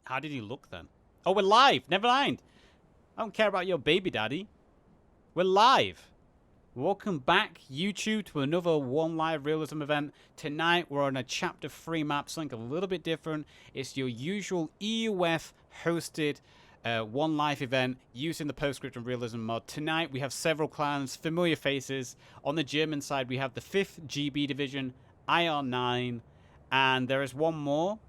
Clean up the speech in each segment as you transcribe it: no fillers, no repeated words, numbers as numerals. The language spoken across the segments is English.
How did he look then? Oh, we're live. Never mind. I don't care about your baby daddy. We're live. Welcome back, YouTube, to another One Live Realism event. Tonight, we're on a Chapter 3 map, something a little bit different. It's your usual EUF hosted One Life event using the Scriptum Realism mod. Tonight, we have several clans, familiar faces. On the German side, we have the 5th GB Division, IR9, and there is one more,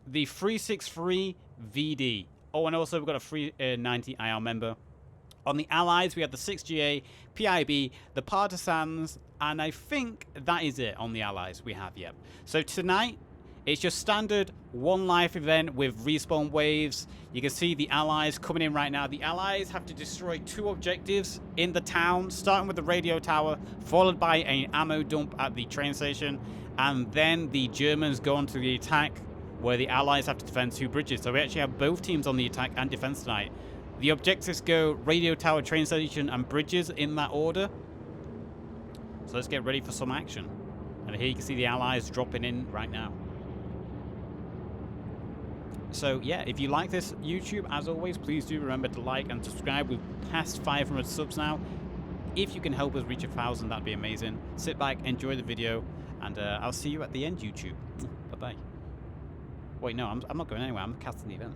the 363 VD. Oh, and also we've got a 390 IR member. On the allies, we have the 6GA, PIB, the Partisans, and I think that is it on the allies we have yet. So tonight, it's your standard One Life event with respawn waves. You can see the allies coming in right now. The allies have to destroy 2 objectives in the town, starting with the radio tower, followed by an ammo dump at the train station, and then the Germans go on to the attack, where the allies have to defend 2 bridges. So we actually have both teams on the attack and defense tonight. The objectives go radio tower, train station, and bridges in that order. So let's get ready for some action. And here you can see the allies dropping in right now. So yeah, if you like this YouTube, as always, please do remember to like and subscribe. We've passed 500 subs now. If you can help us reach 1,000, that'd be amazing. Sit back, enjoy the video, and I'll see you at the end, YouTube. Bye-bye. Wait, no, I'm not going anywhere. I'm casting the event.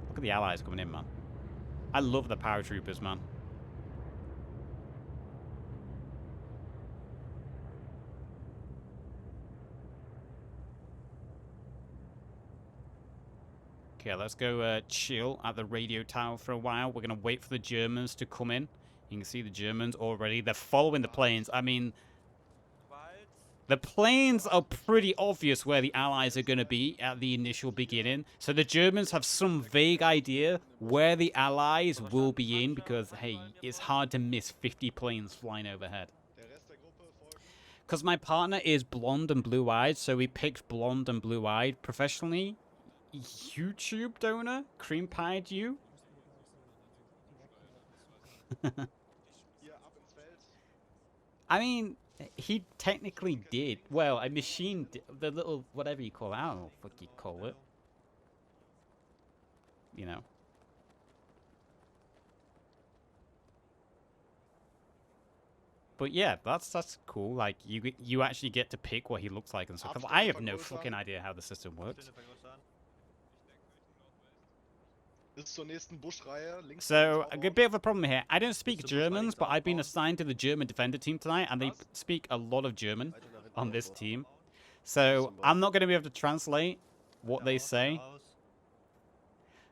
Look at the allies coming in, man. I love the paratroopers, man. Okay, let's go chill at the radio tower for a while. We're going to wait for the Germans to come in. You can see the Germans already. They're following the planes. I mean, the planes are pretty obvious where the allies are going to be at the initial beginning. So the Germans have some vague idea where the allies will be in because, hey, it's hard to miss 50 planes flying overhead. Because my partner is blonde and blue-eyed, so we picked blonde and blue-eyed professionally. YouTube donor? Cream pied you? I mean, he technically did. Well, a machine did, the little, whatever you call it. I don't know what you call it. You know. But yeah, that's cool. Like, you actually get to pick what he looks like and stuff. I have no fucking idea how the system works. So, a bit of a problem here. I don't speak Germans, but I've been assigned to the German defender team tonight, and they speak a lot of German on this team. So, I'm not going to be able to translate what they say.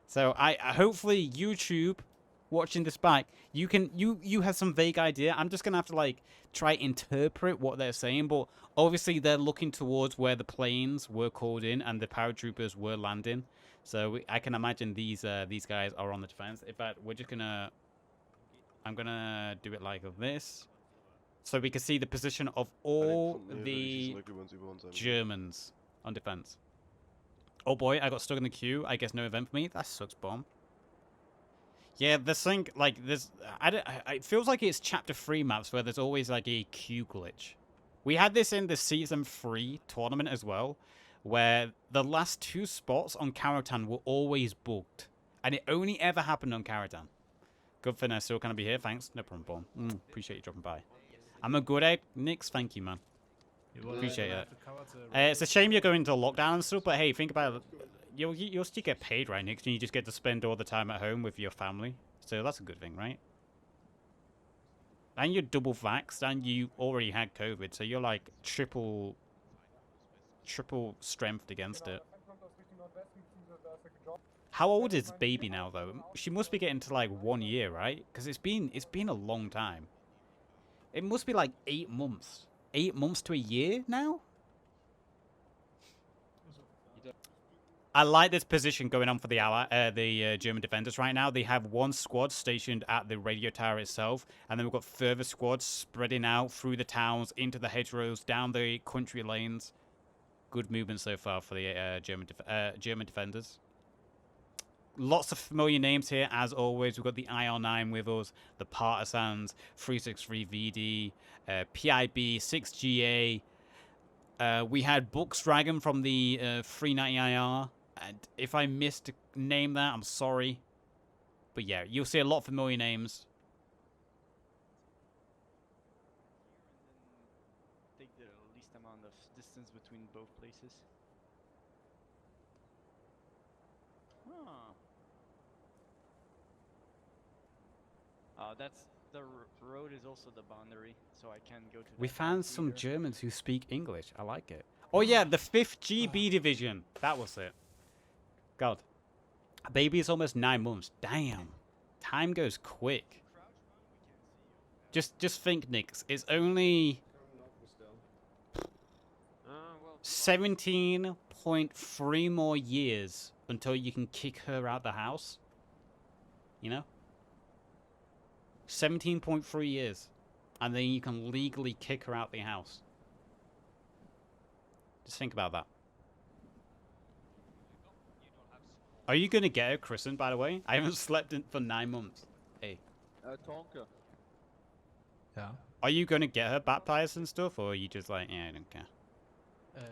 So, hopefully YouTube, watching this back, you have some vague idea. I'm just going to have to, like, try interpret what they're saying, but obviously they're looking towards where the planes were called in and the paratroopers were landing. So I can imagine these guys are on the defense. In fact, we're just gonna... I'm gonna do it like this. So we can see the position of all the Germans on defense. Oh boy, I got stuck in the queue. I guess no event for me. That sucks bomb. Yeah, this thing, like, this... it feels like it's Chapter 3 maps where there's always, like, a queue glitch. We had this in the Season 3 tournament as well, where the last 2 spots on Karatan were always booked. And it only ever happened on Karatan. Good for now, still can I be here? Thanks. No problem, Born. Appreciate you dropping by. I'm a good egg. Nix, thank you, man. Appreciate it. It's a shame you're going into lockdown and stuff, but hey, think about it. You'll still get paid, right, Nix? And you just get to spend all the time at home with your family. So that's a good thing, right? And you're double vaxxed, and you already had COVID, so you're like triple strength against it. How old is baby now, though? She must be getting to like 1 year, right? Because it's been a long time. It must be like 8 months. 8 months to a year now? I like this position going on for the German defenders right now. They have 1 squad stationed at the radio tower itself, and then we've got further squads spreading out through the towns, into the hedgerows, down the country lanes. Good movement so far for the German defenders. Lots of familiar names here, as always. We've got the IR9 with us, the Partisans, 363 VD, PIB, 6GA. We had Bucks Dragon from the 390 IR, And if I missed to name that, I'm sorry. But yeah, you'll see a lot of familiar names. Take the least amount of distance between both places. That's the road is also the boundary, so I can go to. We that found house some either. Germans who speak English. I like it. Oh yeah, the 5th GB division. That was it. God. A baby is almost 9 months. Damn. Time goes quick. Just think, Nix. It's only 17.3 more years until you can kick her out the house. You know? 17.3 years. And then you can legally kick her out the house. Just think about that. Are you going to get her christened, by the way? I haven't slept in for 9 months. Hey. Tonka. Yeah. Are you going to get her baptized and stuff, or are you just like, yeah, I don't care? Yeah.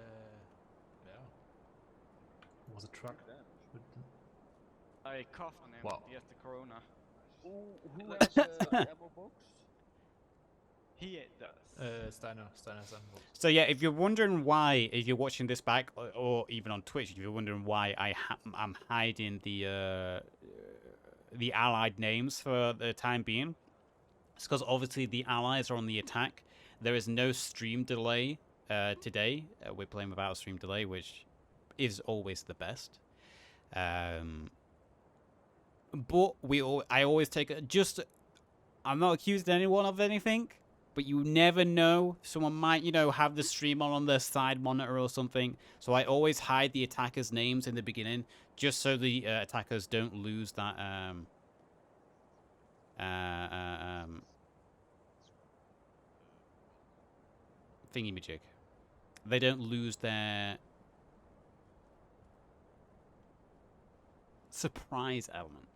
It was a truck. I cough on him. Wow. He has the corona. Who has ammo box? He does. Steiner has ammo. So yeah, if you're wondering why, if you're watching this back, or even on Twitch, if you're wondering why I'm hiding the allied names for the time being, it's because obviously the allies are on the attack. There is no stream delay today. We're playing without a stream delay, which is always the best. But I always take it. I'm not accusing anyone of anything. But you never know. Someone might, have the stream on their side monitor or something. So I always hide the attackers' names in the beginning, just so the attackers don't lose that thingy-majig. They don't lose their surprise element.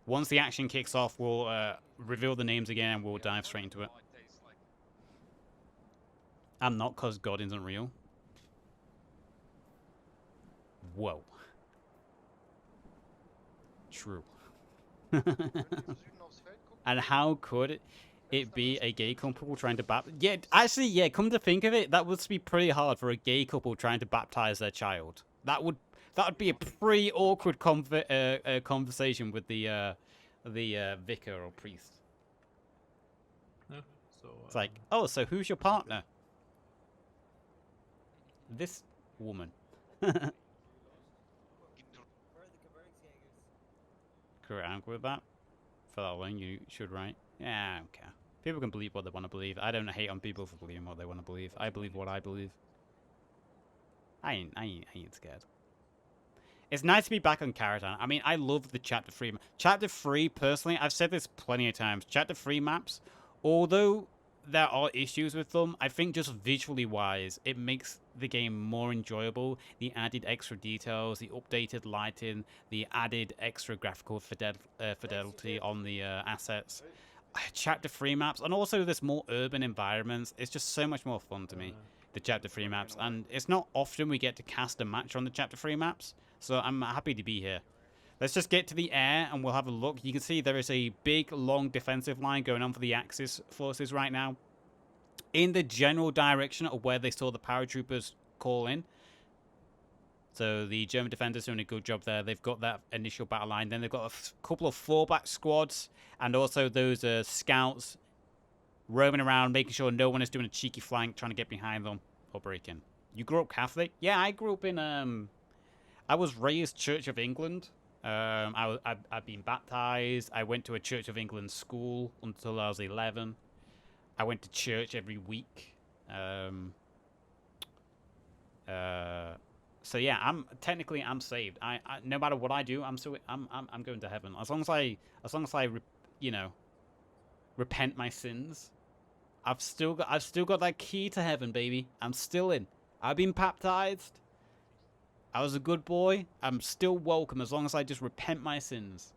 Once the action kicks off, we'll reveal the names again and we'll dive straight into it. I'm not, because God isn't real. Whoa. True. And how could it be a gay couple trying to baptize? Yeah, actually, yeah, come to think of it, that would be pretty hard for a gay couple trying to baptize their child. That would be a pretty awkward conversation with the vicar or priest. Yeah. So It's like, oh, so who's your partner? This woman. Correct answer with that. For that one, you should write. Yeah, I don't care. People can believe what they want to believe. I don't hate on people for believing what they want to believe. I believe what I believe. I ain't scared. It's nice to be back on Caravan. I mean, I love the Chapter 3. Chapter 3, personally, I've said this plenty of times. Chapter 3 maps, although there are issues with them, I think just visually wise, it makes the game more enjoyable. The added extra details, the updated lighting, the added extra graphical fidelity on the assets. Chapter 3 maps, and also this more urban environments. It's just so much more fun to me, the Chapter 3 maps. And it's not often we get to cast a match on the Chapter 3 maps. So I'm happy to be here. Let's just get to the air and we'll have a look. You can see there is a big, long defensive line going on for the Axis forces right now. In the general direction of where they saw the paratroopers call in. So the German defenders are doing a good job there. They've got that initial battle line. Then they've got a couple of fallback squads. And also those scouts roaming around, making sure no one is doing a cheeky flank, trying to get behind them or break in. You grew up Catholic? Yeah, I grew up in... I was raised Church of England. I've been baptized. I went to a Church of England school until I was 11. I went to church every week. So yeah, I'm saved. I no matter what I do, I'm going to heaven as long as I repent my sins. I've still got that key to heaven, baby. I'm still in. I've been baptized. I was a good boy. I'm still welcome as long as I just repent my sins.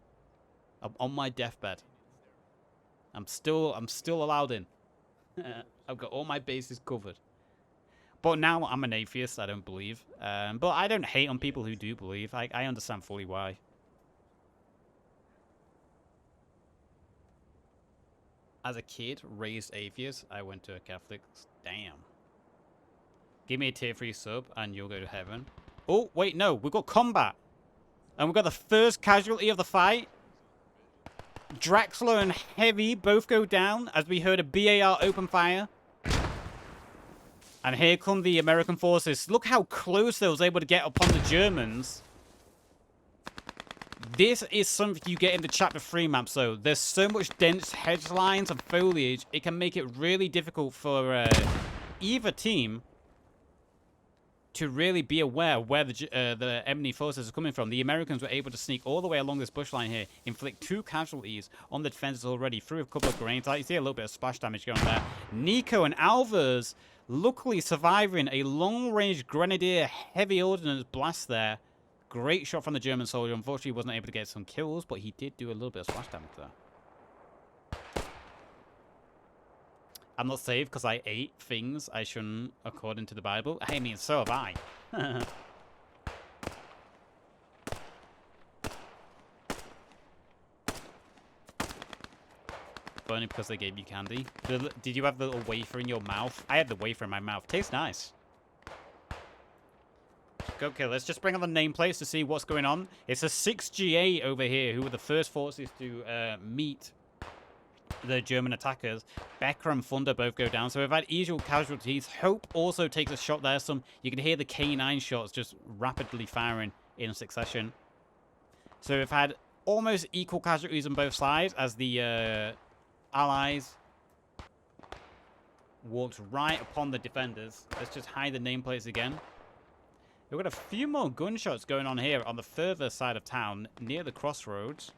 I'm on my deathbed. I'm still allowed in. I've got all my bases covered. But now I'm an atheist. I don't believe. But I don't hate on people who do believe. I understand fully why. As a kid, raised atheist, I went to a Catholic. Damn. Give me a tier 3 sub and you'll go to heaven. Oh, wait, no. We've got combat. And we've got the first casualty of the fight. Draxler and Heavy both go down as we heard a BAR open fire. And here come the American forces. Look how close they was able to get upon the Germans. This is something you get in the Chapter 3 maps, though. There's so much dense hedgelines and foliage, it can make it really difficult for either team to really be aware of where the enemy forces are coming from. The Americans were able to sneak all the way along this bush line here, inflict 2 casualties on the defenders already, through a couple of grenades. You see a little bit of splash damage going there. Nico and Alvers luckily surviving a long-range grenadier heavy ordnance blast there. Great shot from the German soldier. Unfortunately, he wasn't able to get some kills, but he did do a little bit of splash damage there. I'm not saved because I ate things I shouldn't, according to the Bible. I mean, so have I. But only because they gave you candy. Did you have the little wafer in your mouth? I had the wafer in my mouth. Tastes nice. Okay, let's just bring on the nameplates to see what's going on. It's a 6GA over here who were the first forces to meet the German attackers. Becker and Thunder both go down. So we've had equal casualties. Hope also takes a shot there. You can hear the K9 shots just rapidly firing in succession. So we've had almost equal casualties on both sides as the Allies walked right upon the defenders. Let's just hide the nameplates again. We've got a few more gunshots going on here on the further side of town, near the crossroads.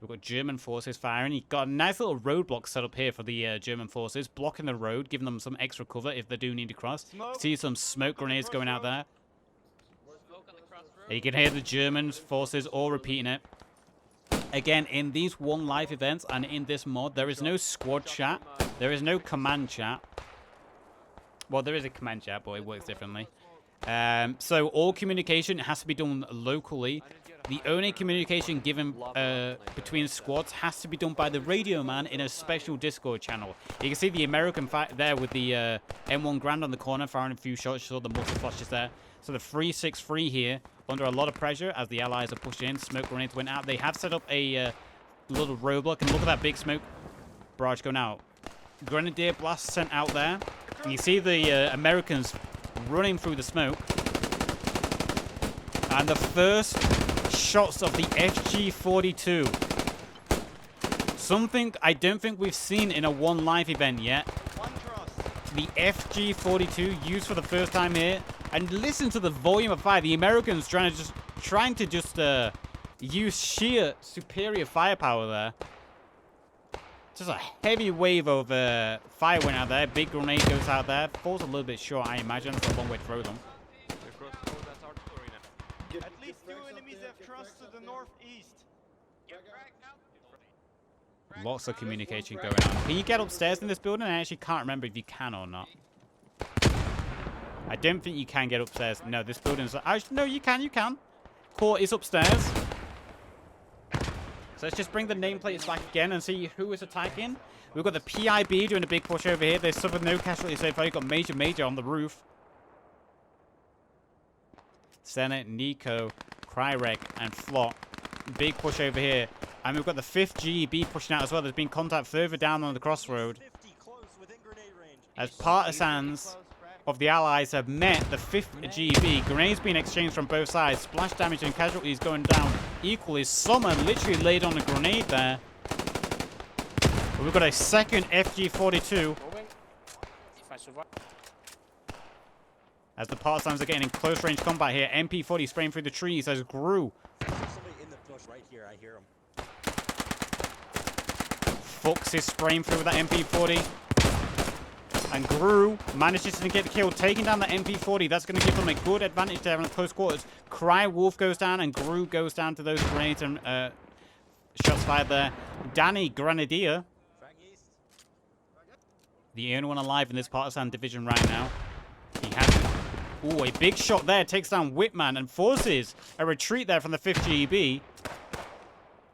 We've got German forces firing. You've got a nice little roadblock set up here for the German forces, blocking the road, giving them some extra cover if they do need to cross. See some smoke grenades going out there. You can hear the German forces all repeating it. Again, in these one life events and in this mod, there is no squad chat. There is no command chat. Well, there is a command chat, but it works differently. So all communication has to be done locally. The only communication given between squads has to be done by the radio man in a special Discord channel. You can see the American fight there with the M1 Grand on the corner, firing a few shots. You saw the multi flashes there. So the 363 here under a lot of pressure as the Allies are pushing in. Smoke grenades went out. They have set up a little roadblock, and look at that big smoke barrage going out. Grenadier blast sent out there. And you see the Americans running through the smoke. And the first shots of the FG-42. Something I don't think we've seen in a one life event yet. The FG-42 used for the first time here. And listen to the volume of fire. The Americans trying to just use sheer superior firepower there. Just a heavy wave of fire went out there. Big grenade goes out there. Falls a little bit short, I imagine. It's a long way to throw them. At least 2 enemies have crossed to the northeast. Lots of communication going on. Can you get upstairs in this building? I actually can't remember if you can or not. I don't think you can get upstairs. No, this building's... no, you can. Court is upstairs. So let's just bring the nameplates back again and see who is attacking. We've got the PIB doing a big push over here. They suffered no casualties so far. You've got Major on the roof. Senate, Nico, Kryrek, and Flot. Big push over here. And we've got the 5th GEB pushing out as well. There's been contact further down on the crossroad. As Partisans of the Allies have met the 5th GEB. Grenades being exchanged from both sides. Splash damage and casualties going down equally. Someone literally laid on a grenade there. But we've got a second FG-42. As the Partisans are getting in close range combat here. MP-40 spraying through the trees as Gru. Fuchs is spraying through with that MP-40. And Gru manages to get the kill, taking down the MP-40. That's going to give them a good advantage there in the close quarters. Cry Wolf goes down, and Gru goes down to those grenades and shots fired there. Danny Grenadier, the only one alive in this Partisan division right now. He has... Ooh, a big shot there. Takes down Whitman and forces a retreat there from the 5th GEB.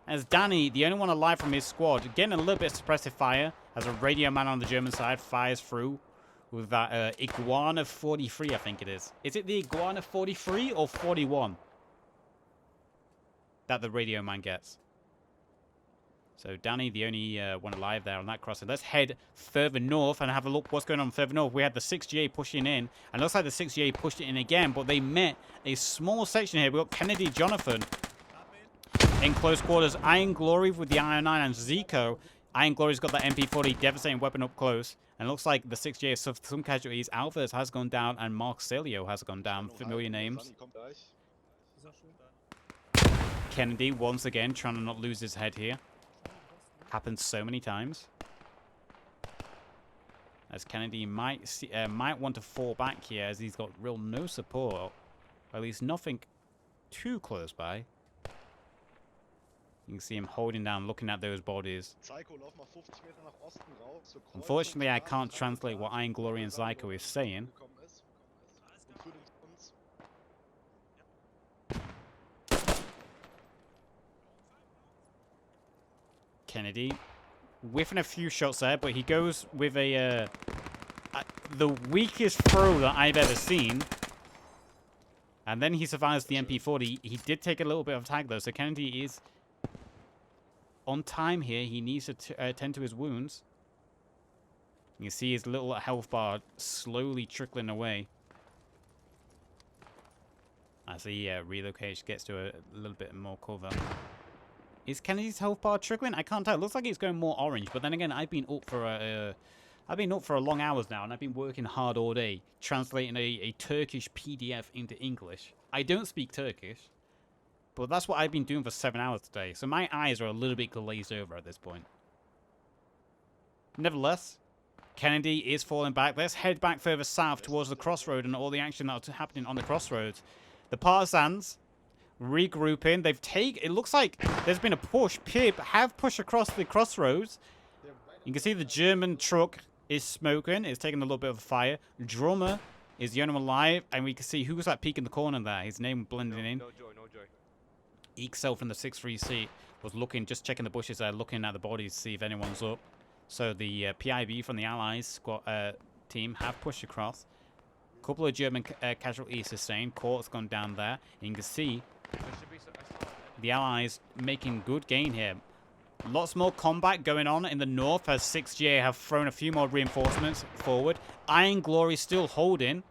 As Danny, the only one alive from his squad, getting a little bit of suppressive fire as a radio man on the German side fires through with that Iguana 43, I think it is. Is it the Iguana 43 or 41 that the radio man gets? So Danny, the only one alive there on that crossing. Let's head further north and have a look what's going on further north. We had the 6GA pushing in. And it looks like the 6GA pushed it in again, but they met a small section here. We've got Kennedy Jonathan in close quarters. Iron Glory with the Iron 9 and Zico. Iron Glory's got that MP40 devastating weapon up close. And it looks like the 6GA has suffered some casualties. Alvarez has gone down and Mark Celio has gone down. Familiar names. Kennedy once again trying to not lose his head here. Happens so many times. As Kennedy might want to fall back here as he's got real no support. Or at least nothing too close by. You can see him holding down, looking at those bodies. Unfortunately, I can't translate what Iron Glory and Zyko is saying. Kennedy whiffing a few shots there, but he goes with a the weakest throw that I've ever seen. And then he survives the MP40. He did take a little bit of tag though, so Kennedy is on time here. He needs to attend to his wounds. You can see his little health bar slowly trickling away as he relocates, gets to a little bit more cover. Is Kennedy's health bar trickling? I can't tell. It looks like it's going more orange, but then again, I've been up for a long hours now, and I've been working hard all day translating a Turkish PDF into English. I don't speak Turkish, but that's what I've been doing for 7 hours today, so my eyes are a little bit glazed over at this point. Nevertheless, Kennedy is falling back. Let's head back further south towards the crossroad and all the action that's happening on the crossroads. The Partisans regrouping. It looks like there's been a push. Pib have pushed across the crossroads. You can see the German truck is smoking. It's taking a little bit of fire. Drummer is the only one alive, and we can see who was that peek in the corner there. His name blending in. No joy, no joy. Excel from the 6-3 was looking, just checking the bushes there, looking at the bodies to see if anyone's up. So the PIB from the Allies squad team have pushed across. A couple of German casualties sustained. Court's gone down there. And you can see the Allies making good gain here. Lots more combat going on in the north as 6GA have thrown a few more reinforcements forward. Iron Glory still holding.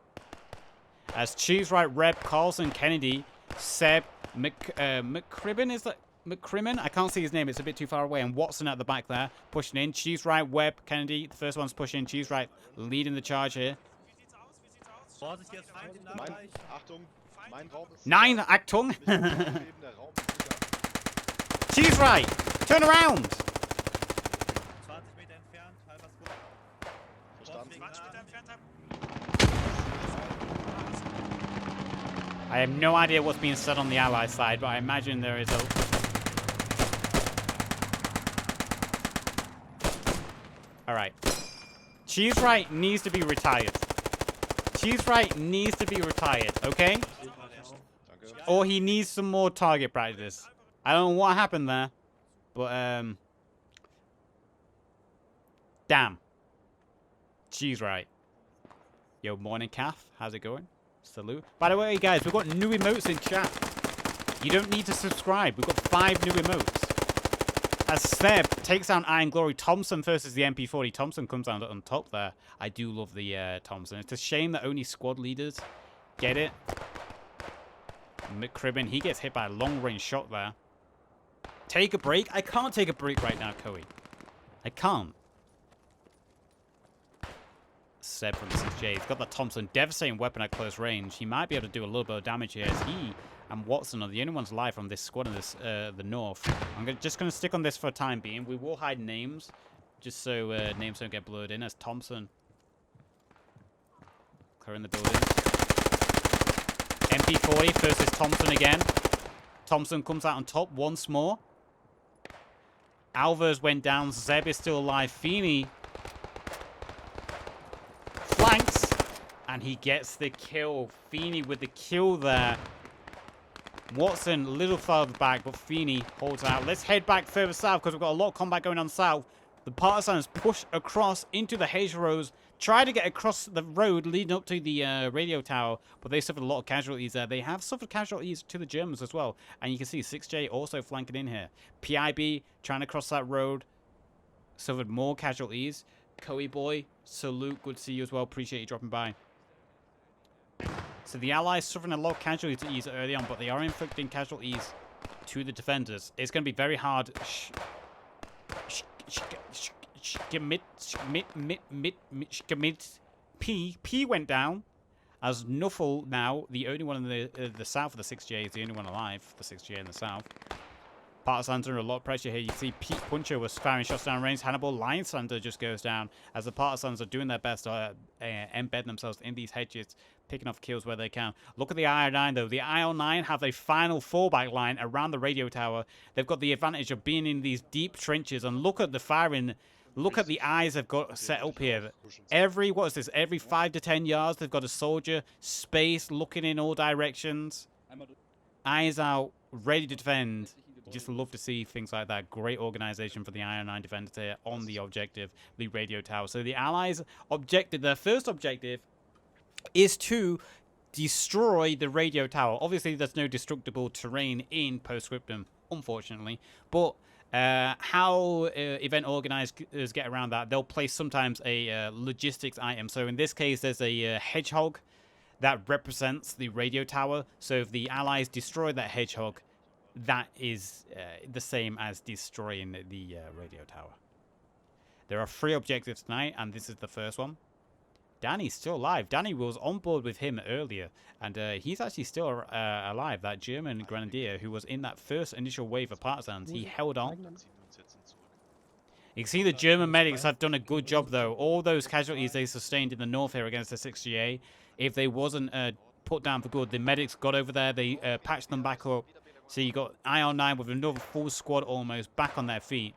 As Chiefs right, Reb, Carlson, Kennedy, Seb, McCribbin, is that McCrimmon? I can't see his name, it's a bit too far away. And Watson at the back there, pushing in. Chiefs right, Webb, Kennedy, the first one's pushing. Chiefs right, leading the charge here. 9, Achtung! Chiefs right, turn around! I have no idea what's being said on the Ally side, but I imagine there is a... Alright. Cheese Right needs to be retired. Cheese Right needs to be retired, okay? Or he needs some more target practice. I don't know what happened there, but, damn. Cheese Right. Yo, morning, Calf. How's it going? Salute. By the way, guys, we've got new emotes in chat. You don't need to subscribe. We've got 5 new emotes. As Seb takes down Iron Glory, Thompson versus the MP40. Thompson comes out on top there. I do love the Thompson. It's a shame that only squad leaders get it. McCribbin, he gets hit by a long-range shot there. Take a break? I can't take a break right now, Coey. I can't. Seb from the 6J. He's got that Thompson, devastating weapon at close range. He might be able to do a little bit of damage here as he and Watson are the only ones alive from this squad in this, the north. I'm just going to stick on this for the time being. We will hide names, just so names don't get blurred in, as Thompson clearing the building. MP40 versus Thompson again. Thompson comes out on top once more. Alvarez went down. Zeb is still alive. Feeney flanks And he gets the kill. Feeney with the kill there. Watson a little further back, but Feeney holds out. Let's head back further south because we've got a lot of combat going on south. The Partisans push across into the hedgerows, try to get across the road leading up to the radio tower, but they suffered a lot of casualties there. They have suffered casualties to the Germans as well, and you can see 6J also flanking in here. PIB trying to cross that road, suffered more casualties. Coey boy, salute, good to see you as well. Appreciate you dropping by. So the Allies suffering a lot of casualties early on, but they are inflicting casualties to the defenders. It's going to be very hard. P went down as Nuffle now, the only one in the south of the 6J, is the only one alive, the 6J in the south. Partisans under a lot of pressure here. You see Pete Puncher was firing shots down range. Hannibal Lion Thunder just goes down as the Partisans are doing their best to embed themselves in these hedges, picking off kills where they can. Look at the IO9 though. The IO9 have a final fallback line around the radio tower. They've got the advantage of being in these deep trenches, and look at the firing. Look at the eyes they've got set up here. Every 5 to 10 yards, they've got a soldier, space, looking in all directions. Eyes out, ready to defend. You just love to see things like that. Great organization for the Iron 9 defenders here on the objective, the radio tower. So the Allies' objective, their first objective, is to destroy the radio tower. Obviously, there's no destructible terrain in Postscriptum, unfortunately. But how event organizers get around that, they'll place sometimes a logistics item. So in this case, there's a hedgehog that represents the radio tower. So if the Allies destroy that hedgehog, that is the same as destroying the radio tower. There are 3 objectives tonight, and this is the first one. Danny's still alive. Danny was on board with him earlier, and he's actually still alive. That German grenadier who was in that first initial wave of Partisans, he held on. You can see the German medics have done a good job, though. All those casualties they sustained in the north here against the 6GA, if they wasn't put down for good, the medics got over there, they patched them back up. So you got Ion 9 with another full squad almost back on their feet.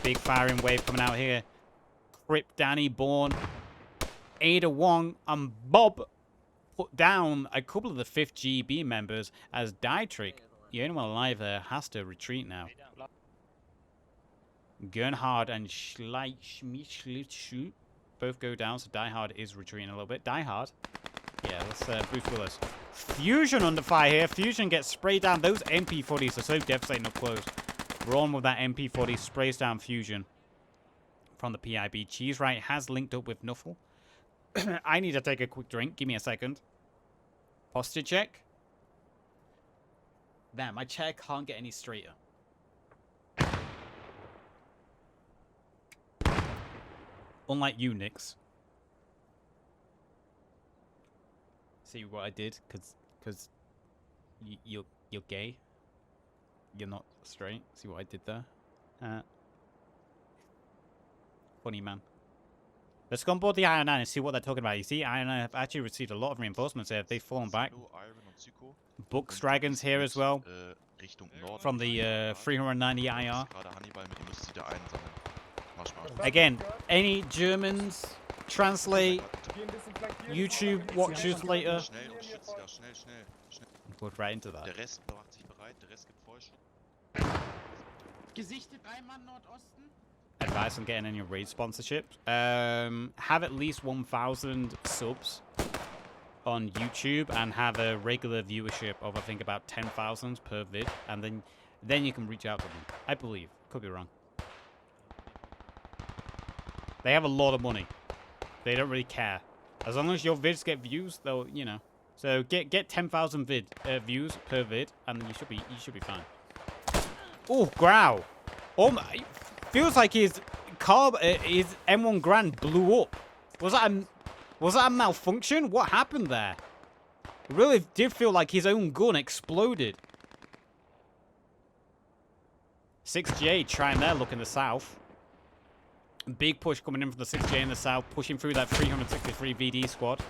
Big firing wave coming out here. Crip, Danny, Bourne, Ada Wong, and Bob put down a couple of the 5th GB members as Dietrich, the only one alive there, has to retreat now. Gernhard and Schleich both go down, so Die Hard is retreating a little bit. Die Hard. Yeah, let's Bruce Willis. Fusion under fire here. Fusion gets sprayed down. Those MP40s are so devastating up close. Braun with that MP40 sprays down Fusion from the PIB. Cheese Right has linked up with Nuffle. I need to take a quick drink. Give me a second. Posture check. There, my chair can't get any straighter. Unlike you, Nix. See what I did? Because you're gay. You're not straight. See what I did there? Funny, man. Let's go on board the Iron 9 and see what they're talking about. You see, Iron 9 have actually received a lot of reinforcements here. They've fallen back. Bucks Dragons here as well. From the 390 IR. Again, any Germans, translate, YouTube watchers later. We'll right into that. Advice on getting any raid sponsorship. Have at least 1,000 subs on YouTube and have a regular viewership of, I think, about 10,000 per vid, and then you can reach out to them. I believe. Could be wrong. They have a lot of money. They don't really care. As long as your vids get views, they'll, you know. So get 10,000 views per vid, and you should be fine. Oh, Growl. Oh my! Feels like his M1 Grand blew up. Was that a malfunction? What happened there? It really did feel like his own gun exploded. 6J trying their luck in the south. Big push coming in from the 6J in the south, pushing through that 363 VD squad.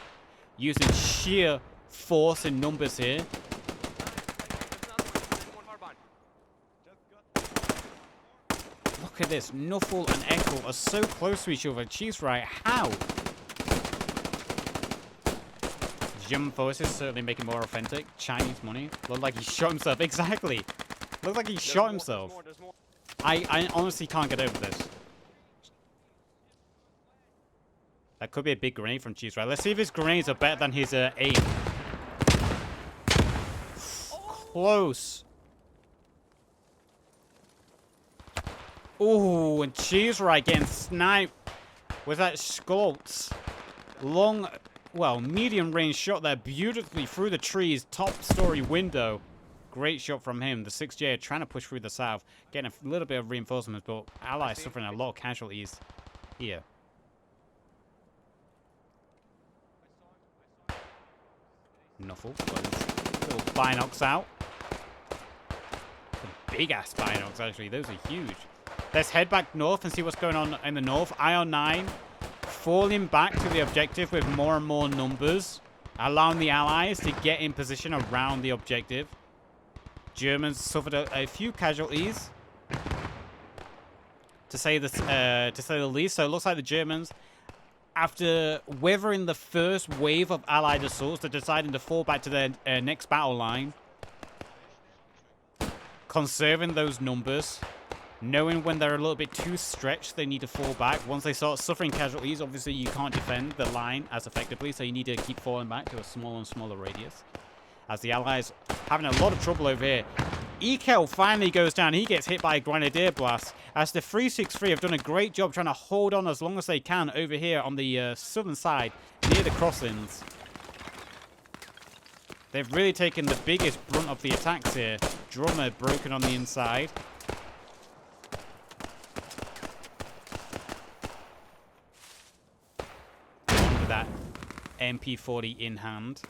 Using sheer force in numbers here. look at this. Nuffle and Eckel are so close to each other. Cheese right. How? German forces certainly making more authentic. Chinese money. Looked like he shot himself. Exactly. Looked like he shot himself. I honestly can't get over this. That could be a big grenade from Cheese right. Let's see if his grenades are better than his aim. Close. Ooh, and Cheese right getting sniped with that Skults. Long, well, medium range shot there beautifully through the trees, top story window. Great shot from him. The 6J are trying to push through the south, getting a little bit of reinforcements, but Allies suffering a lot of casualties here. Nuffle. Little binocs out. Big ass binocs, actually. Those are huge. Let's head back north and see what's going on in the north. Ion 9 falling back to the objective with more and more numbers, allowing the Allies to get in position around the objective. Germans suffered a few casualties, to say the least. So it looks like the Germans, after weathering the first wave of Allied assaults, they're deciding to fall back to their next battle line, conserving those numbers, knowing when they're a little bit too stretched, they need to fall back. Once they start suffering casualties, obviously you can't defend the line as effectively, so you need to keep falling back to a smaller and smaller radius. As the Allies having a lot of trouble over here. Ekel finally goes down. He gets hit by a Grenadier Blast. As the 363 have done a great job trying to hold on as long as they can over here on the southern side, near the crossings. They've really taken the biggest brunt of the attacks here. Drummer broken on the inside. With that MP40 in hand.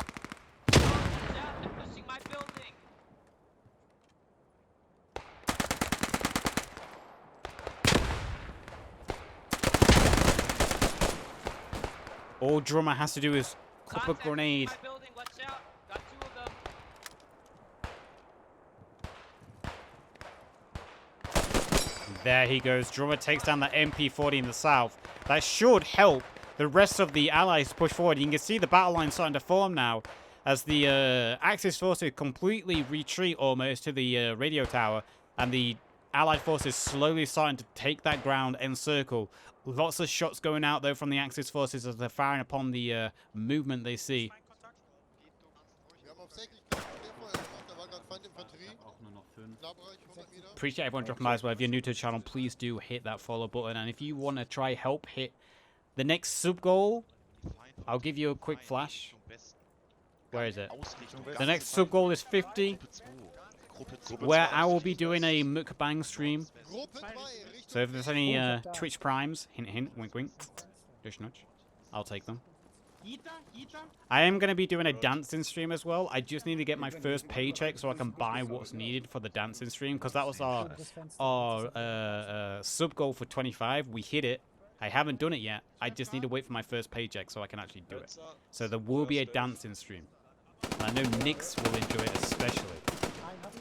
All Drummer has to do is clip a grenade. There he goes. Drummer takes down that MP40 in the south. That should help the rest of the Allies push forward. You can see the battle line starting to form now as the Axis forces completely retreat almost to the radio tower, and the Allied forces slowly starting to take that ground and circle. Lots of shots going out though from the Axis forces as they're firing upon the movement they see. Appreciate everyone dropping by as well. If you're new to the channel, please do hit that follow button. And if you want to try help hit the next sub goal, I'll give you a quick flash. Where is it? The next sub goal is 50, where I will be doing a mukbang stream. So if there's any Twitch primes, hint hint, wink wink, nudge nudge, I'll take them. I am going to be doing a dancing stream as well. I just need to get my first paycheck so I can buy what's needed for the dancing stream, because that was our sub goal for 25. We hit it. I haven't done it yet. I just need to wait for my first paycheck so I can actually do it. So there will be a dancing stream. And I know Nix will enjoy it especially.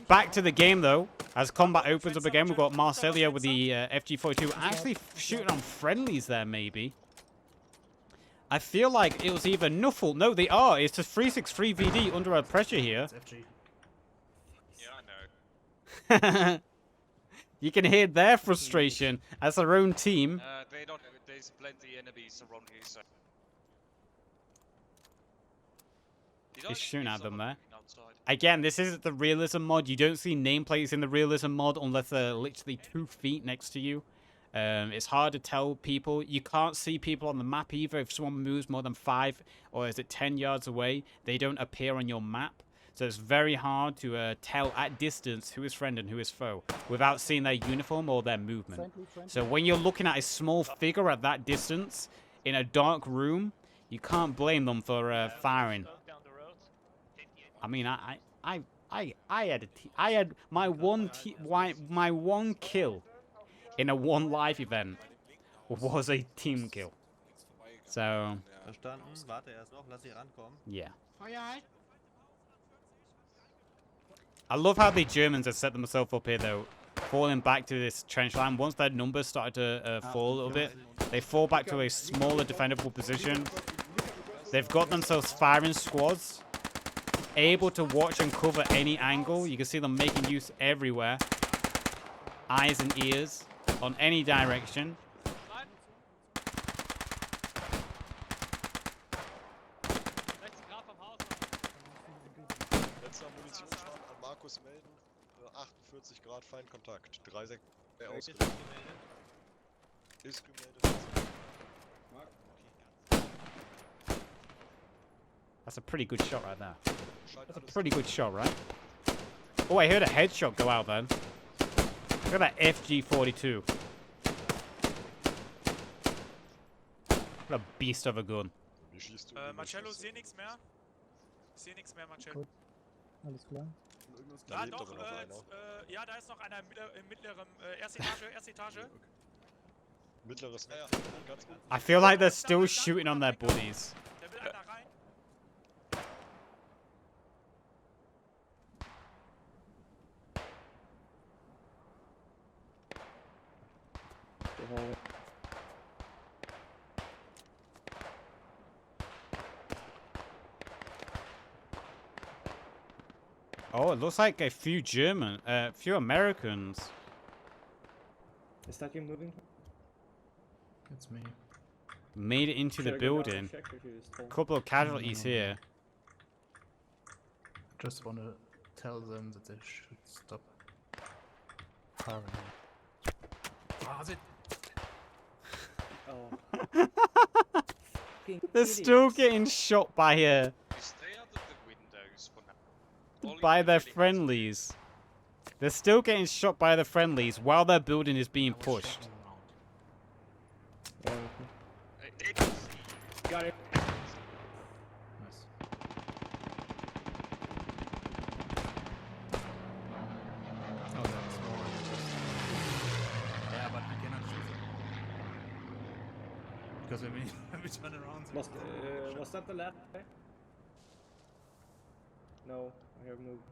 Back to the game though. As combat opens up again, we've got Marcelio with the FG42 actually shooting on friendlies there maybe. I feel like it was either Nuffle. No, they are. It's a 363 VD under a pressure here. Yeah, I know. You can hear their frustration as their own team. There's plenty enemies around here, so. Is shooting at them there. Again, this isn't the Realism mod. You don't see nameplates in the Realism mod unless they're literally 2 feet next to you. It's hard to tell people. You can't see people on the map either. If someone moves more than 5 or is it 10 yards away, they don't appear on your map. So it's very hard to tell at distance who is friend and who is foe without seeing their uniform or their movement. So when you're looking at a small figure at that distance in a dark room, you can't blame them for firing. I mean, I had my one kill in a 1 live event was a team kill. So yeah. I love how the Germans have set themselves up here though. falling back to this trench line. Once their numbers started to fall a little bit, they fall back to a smaller defendable position. They've got themselves firing squads, able to watch and cover any angle. You can see them making use everywhere. Eyes and ears on any direction. Letzter Munitionsstand an Markus melden. 48 Grad Feindkontakt. 3 Sekunden ausgemeldet. Ist gemeldet. That's a pretty good shot right there. That's a pretty good shot, right? Oh, I heard a headshot go out then. Look at that FG42. What a beast of a gun. Wie schießt du? Marcello, seh nix mehr. Seh nix mehr, Marcello. Alles klar. Da Ja, lebt doch, aber noch einer. ja, da ist noch einer im mittleren, erste Etage, erste Etage. Mittleres ja, ganz gut. I feel like they're still shooting on their buddies. Da will einer rein. Oh, it looks like a few few Americans. Is that you moving? It's me. Made it into the building. A couple of casualties here. Just want to tell them that they should stop firing. Ah, they... Oh. They're still getting shot by You stay out of the windows for now. All you by can their really friendlies. They're still getting shot by their friendlies while their building is being pushed. Got it. Nice. Oh, that's more. Yeah, but we cannot shoot them. Because when we turn around... Was that the last guy? No, I have moved.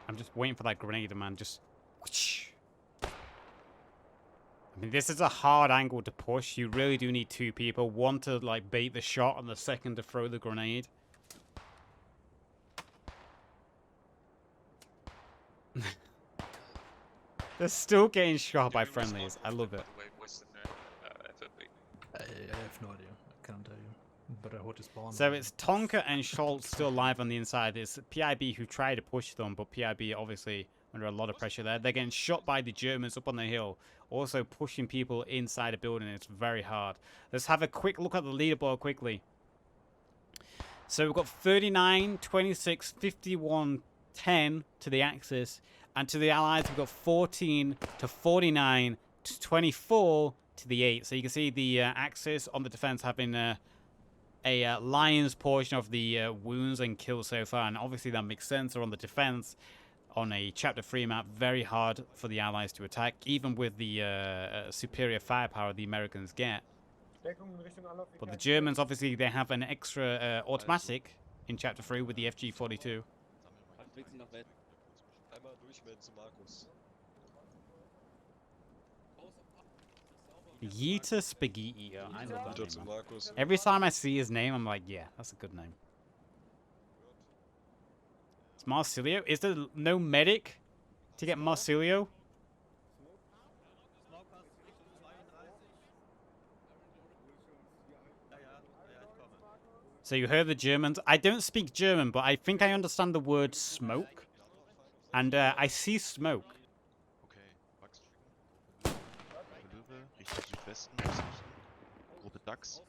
I'm just waiting for that grenade, man. Just... whoosh. I mean, this is a hard angle to push. You really do need two people. One to, like, bait the shot and the second to throw the grenade. They're still getting shot by friendlies. I love it. I have no idea. I can't tell you. But I heard it spawn. So it's Tonka and Schultz still live on the inside. It's PIB who try to push them, but PIB obviously under a lot of pressure there. They're getting shot by the Germans up on the hill, also pushing people inside a building. It's very hard. Let's have a quick look at the leaderboard quickly. So we've got 39, 26, 51, 10 to the Axis, and to the Allies we've got 14 to 49 to 24 to the 8. So you can see the Axis on the defense having a lion's portion of the wounds and kills so far, and obviously that makes sense. They're on the defense on a Chapter 3 map, very hard for the Allies to attack, even with the superior firepower the Americans get. But the Germans, obviously, they have an extra automatic in Chapter 3 with the FG42. Einmal durchmelden zu Markus. Yeeta Spaghetti. I love that Bitte zu name, man. Markus. Every time I see his name, I'm like, yeah, that's a good name. It's Marsilio. Is there no medic to get Marsilio? So you heard the Germans. I don't speak German, but I think I understand the word smoke. And I see smoke. Okay, Max. Löwe, Richtung Südwesten, Osten, Gruppe DAX,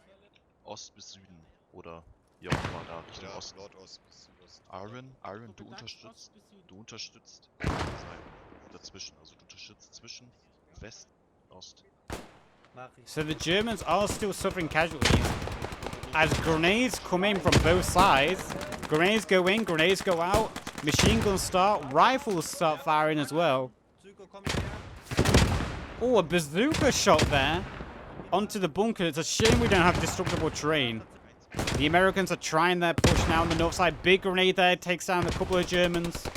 Ost bis Süden oder wie auch immer da Richtung Ja, Osten. Nordost bis Südost. Iron, du unterstützt Seiten dazwischen, also du unterstützt zwischen West und Ost. So the Germans are still suffering casualties as grenades come in from both sides. Grenades go in, grenades go out. Machine guns start, rifles start firing as well. Oh, a bazooka shot there onto the bunker. It's a shame we don't have destructible terrain. The Americans are trying their push now on the north side. Big grenade there takes down a couple of Germans.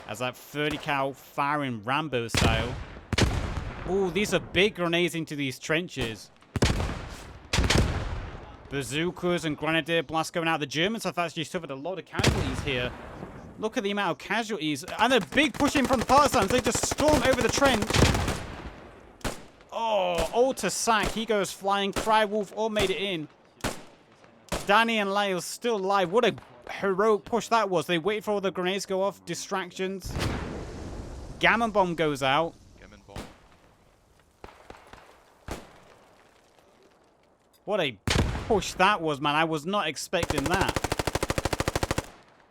As that 30 cal firing Rambo style. Ooh, these are big grenades into these trenches. Bazookas and grenadier blasts going out. The Germans have actually suffered a lot of casualties here. Look at the amount of casualties. And a big push in from the Partisans. They just storm over the trench. Oh, all to sack. He goes flying. Crywolf all made it in. Danny and Lyle still alive. What a heroic push that was. They wait for all the grenades to go off. Distractions. Gammon bomb goes out. Gammon bomb. What a push that was, man. I was not expecting that.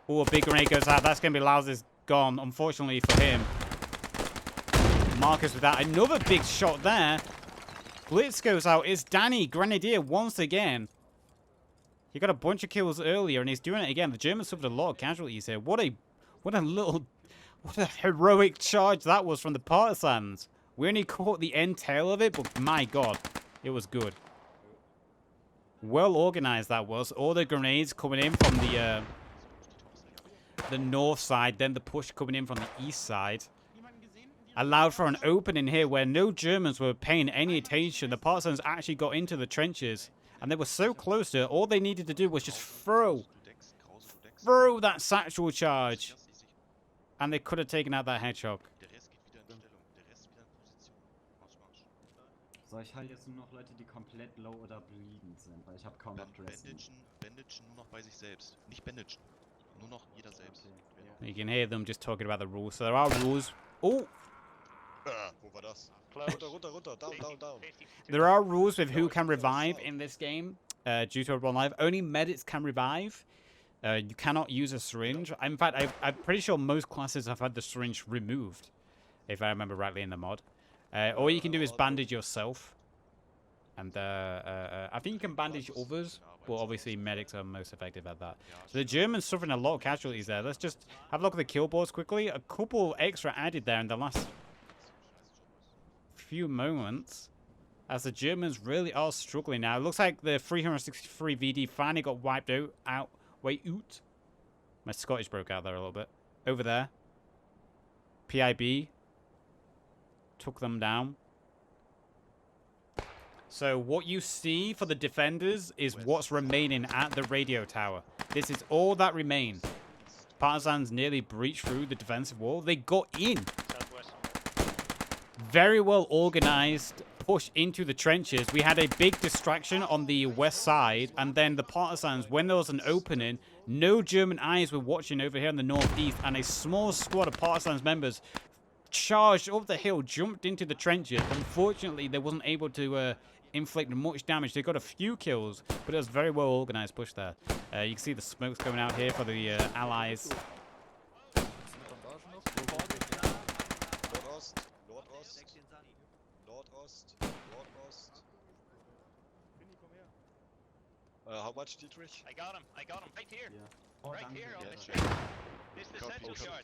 Oh, a big grenade goes out. That's going to be Lauser's gone, unfortunately for him. Marcus with that. Another big shot there. Blitz goes out. It's Danny, Grenadier, once again. He got a bunch of kills earlier, and he's doing it again. The Germans suffered a lot of casualties here. What a heroic charge that was from the Partisans. We only caught the end tail of it, but my God, it was good. Well organized that was. All the grenades coming in from the north side, then the push coming in from the east side. Allowed for an opening here where no Germans were paying any attention. The Partisans actually got into the trenches, and they were so close to it. All they needed to do was just throw that satchel charge, and they could have taken out that hedgehog. Soll ich halt jetzt nur noch Leute, die komplett low oder bleedend sind, weil ich habe kaum noch Dressing. Bandagen nur noch bei sich selbst. Nicht bandagen. Nur noch jeder selbst. You can hear them just talking about the rules. So there are rules. Oh! Wo war das? Runter, runter, down, down. There are rules with who can revive in this game due to Everyone Live. Only medics can revive. You cannot use a syringe. In fact, I'm pretty sure most classes have had the syringe removed, if I remember rightly in the mod. All you can do is bandage yourself. And I think you can bandage others, but obviously medics are most effective at that. So the Germans suffering a lot of casualties there. Let's just have a look at the kill boards quickly. A couple extra added there in the last few moments, as the Germans really are struggling now. It looks like the 363 VD finally got wiped out. My Scottish broke out there a little bit. Over there. PIB took them down. So what you see for the defenders is what's remaining at the radio tower. This is all that remains. Partisans nearly breached through the defensive wall. They got in. Very well organized push into the trenches. We had a big distraction on the west side, and then the Partisans, when there was an opening, no German eyes were watching over here in the northeast, and a small squad of Partisans members charged up the hill, jumped into the trenches. Unfortunately, they wasn't able to inflict much damage. They got a few kills, but it was a very well organized push there. You can see the smokes coming out here for the Allies. How much, Dietrich? I got him right here. Yeah. Right here on the street. This is the central shot.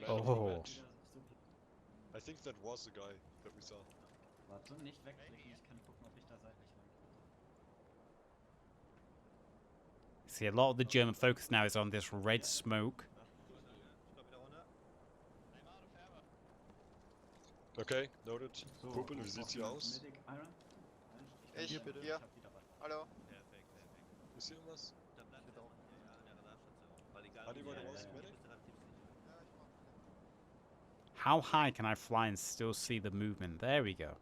Holy Oh. I think that was the guy that we saw. Warte, nicht wegklicken, ich kann gucken, ob ich da seitlich war. See, a lot of the German focus now is on this red smoke. Okay, noted. Kumpel, wie sieht's hier aus? Medic, Iron? Ich, hier. Hallo. Ist hier irgendwas? Anybody wants medic? How high can I fly and still see the movement? There we go.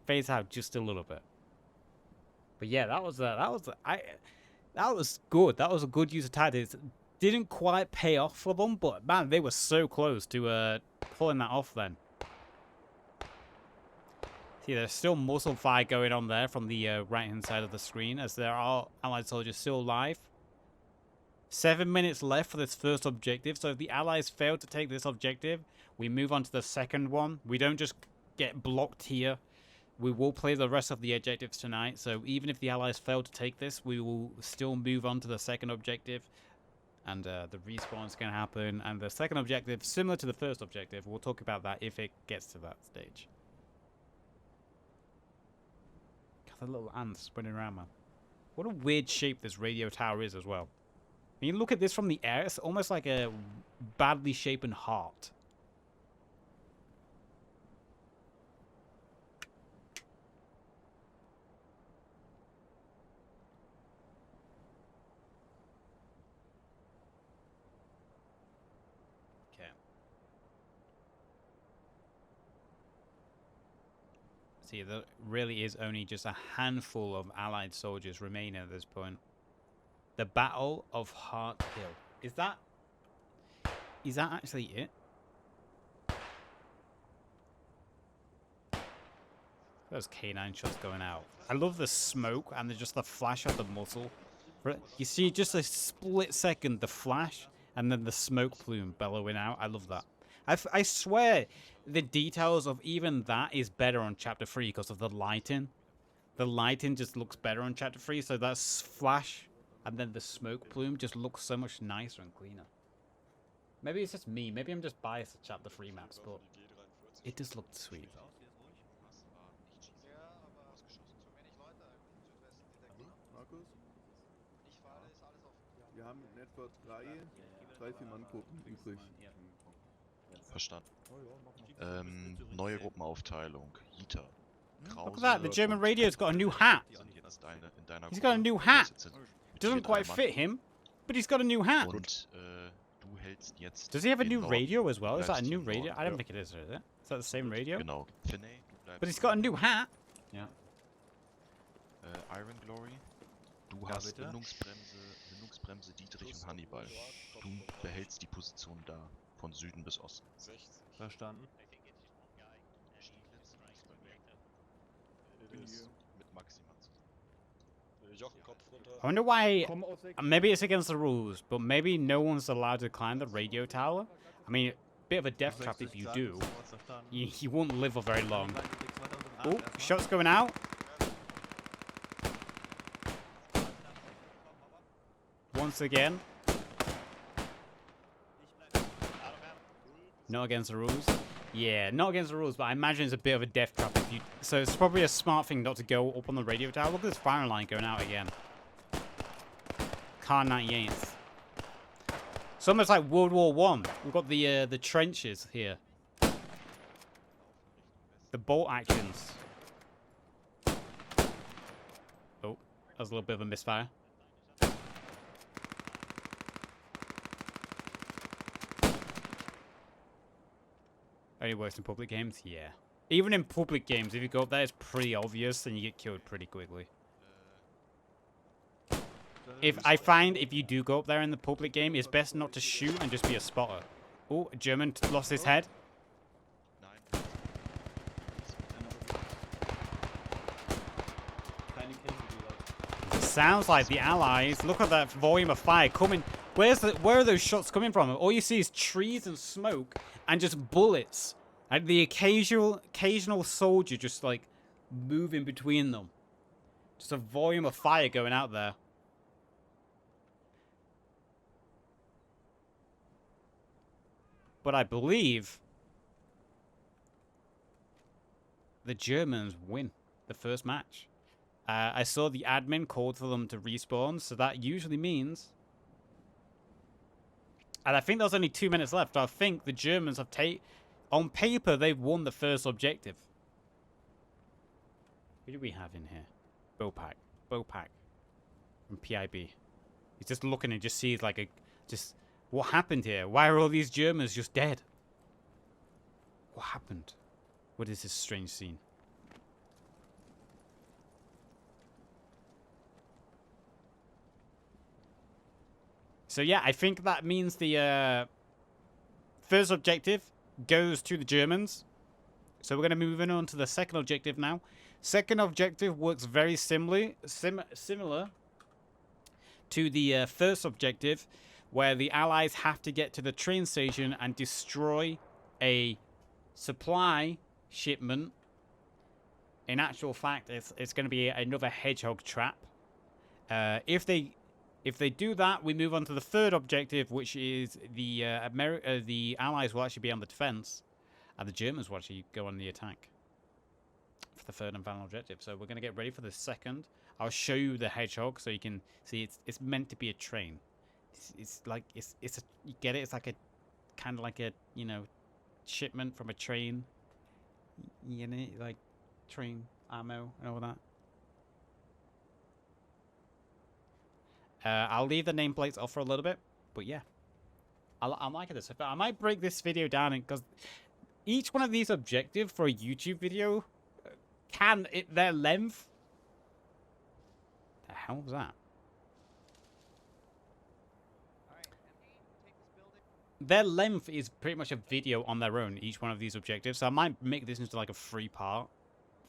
Phase out just a little bit. But yeah, that was good. That was a good use of tactics. Didn't quite pay off for them, but man, they were so close to pulling that off then. See, there's still muzzle fire going on there from the right-hand side of the screen, as there are Allied soldiers still alive. 7 minutes left for this first objective, so if the Allies fail to take this objective, we move on to the second one. We don't just get blocked here. We will play the rest of the objectives tonight, so even if the Allies fail to take this, we will still move on to the second objective. And the respawn is going to happen, and the second objective, similar to the first objective, we'll talk about that if it gets to that stage. the little ants spinning around, man. What a weird shape this radio tower is as well. When you look at this from the air, it's almost like a badly shapen heart. Okay. See, there really is only just a handful of Allied soldiers remaining at this point. The Battle of Hart Hill. Is that actually it? Those K9 shots going out. I love the smoke and just the flash of the muzzle. You see just a split second, the flash, and then the smoke plume bellowing out. I love that. I swear the details of even that is better on Chapter 3 because of the lighting. The lighting just looks better on Chapter 3, so that flash and then the smoke plume just looks so much nicer and cleaner. Maybe it's just me. Maybe I'm just biased to Chapter 3 maps, but it just looked sweet. Markus? Wir haben in etwa drei, vier Manngruppen übrig. Verstanden. Neue Gruppenaufteilung. Jita. Look at that. The German radio's got a new hat. He's got a new hat. It doesn't quite fit him, but he's got a new hat. Does he have a new radio as well? Is that a new radio? I don't think it is it? Is that the same radio? Genau. But he's got a new hat. Ja. Iron Glory. Du hast Bindungsbremse Dietrich und Hannibal. Du behältst die Position da. Von Süden bis Osten. 60. Verstanden. Mit Maxima zusammen. Jochen, Kopf runter. I wonder why. Maybe it's against the rules, but maybe no one's allowed to climb the radio tower. I mean, bit of a death trap if you do. You won't live for very long. Oh, shots going out. Once again. Not against the rules. Yeah, not against the rules, but I imagine it's a bit of a death trap if you. So it's probably a smart thing not to go up on the radio tower. Look at this firing line going out again. Car 98th. It's almost like World War One. We've got the trenches here. The bolt actions. Oh, that was a little bit of a misfire. Only works in public games? Yeah. Even in public games, if you go up there, it's pretty obvious and you get killed pretty quickly. I find if you do go up there in the public game, it's best not to shoot and just be a spotter. Oh, a German lost his head. It sounds like the Allies. Look at that volume of fire coming. Where are those shots coming from? All you see is trees and smoke and just bullets. And the occasional soldier just like moving between them. Just a volume of fire going out there. But I believe the Germans win the first match. I saw the admin called for them to respawn, so that usually means... And I think there's only 2 minutes left. I think the Germans have on paper, they've won the first objective. Who do we have in here? Bopak. Bopak. From PIB. He's just looking and just sees like what happened here? Why are all these Germans just dead? What happened? What is this strange scene? So yeah, I think that means the first objective goes to the Germans. So we're going to be moving on to the second objective now. Second objective works very similar to the first objective, where the Allies have to get to the train station and destroy a supply shipment. In actual fact, it's going to be another hedgehog trap. If they do that, we move on to the third objective, which is the Allies will actually be on the defense, and the Germans will actually go on the attack. for the third and final objective. So we're gonna get ready for the second. I'll show you the hedgehog so you can see it's meant to be a train. It's like it's a, you get it. It's like a kind of like a, you know, shipment from a train. You know, like train ammo and all that. I'll leave the nameplates off for a little bit, but yeah, I'm liking this. I might break this video down because each one of these objectives for a YouTube video their length. The hell was that? Their length is pretty much a video on their own, each one of these objectives. So I might make this into like a 3-part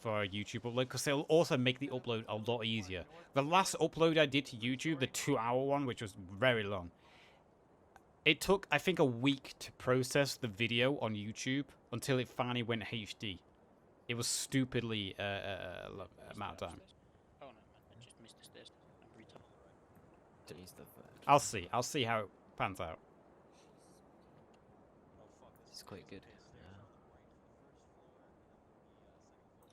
for a YouTube upload, because it'll also make the upload a lot easier. The last upload I did to YouTube, the 2-hour one, which was very long, it took, I think, a week to process the video on YouTube until it finally went HD. It was stupidly amount of time. Oh no, man, I just missed the stairs. I'm retarded. I'll see how it pans out. It's quite good.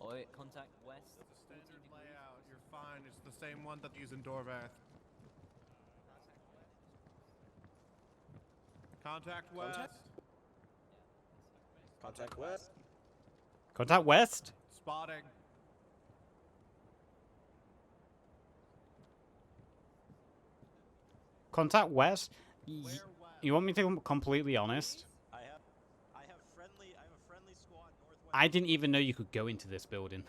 Oi, contact west. It's a standard layout. You're fine. It's the same one that you use in Dorvath. Contact west. Contact west. Contact west. Spotting. Contact west. Where west? You want me to be completely honest? I have a friendly squad northwest. I didn't even know you could go into this building.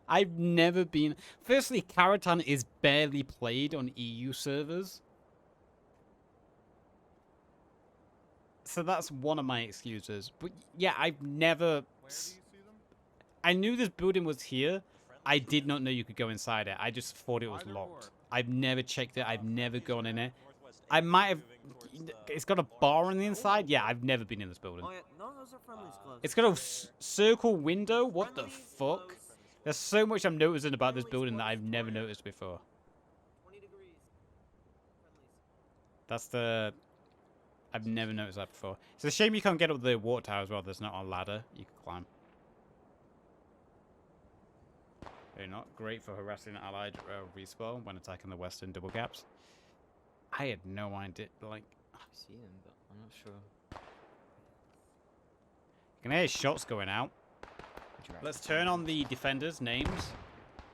I've never been... Firstly, Caratan is barely played on EU servers. So that's one of my excuses. But yeah, I've never... Where do you see them? I knew this building was here. I did not know you could go inside it. I just thought it was locked. I've never checked it. I've never gone in it. I might have... It's got a bar on the inside? Yeah, I've never been in this building. Oh, yeah. No, those are friendly gloves. It's got a circle window? What the fuck? There's so much I'm noticing about this building that I've never noticed before. 20 degrees. That's the... I've never noticed that before. It's a shame you can't get up the water tower as well. There's not a ladder you can climb. They're not great for harassing allied respawn when attacking the western double gaps. I had no idea. Like, I see him, but I'm not sure. you can hear shots going out. Let's turn on the defenders' names.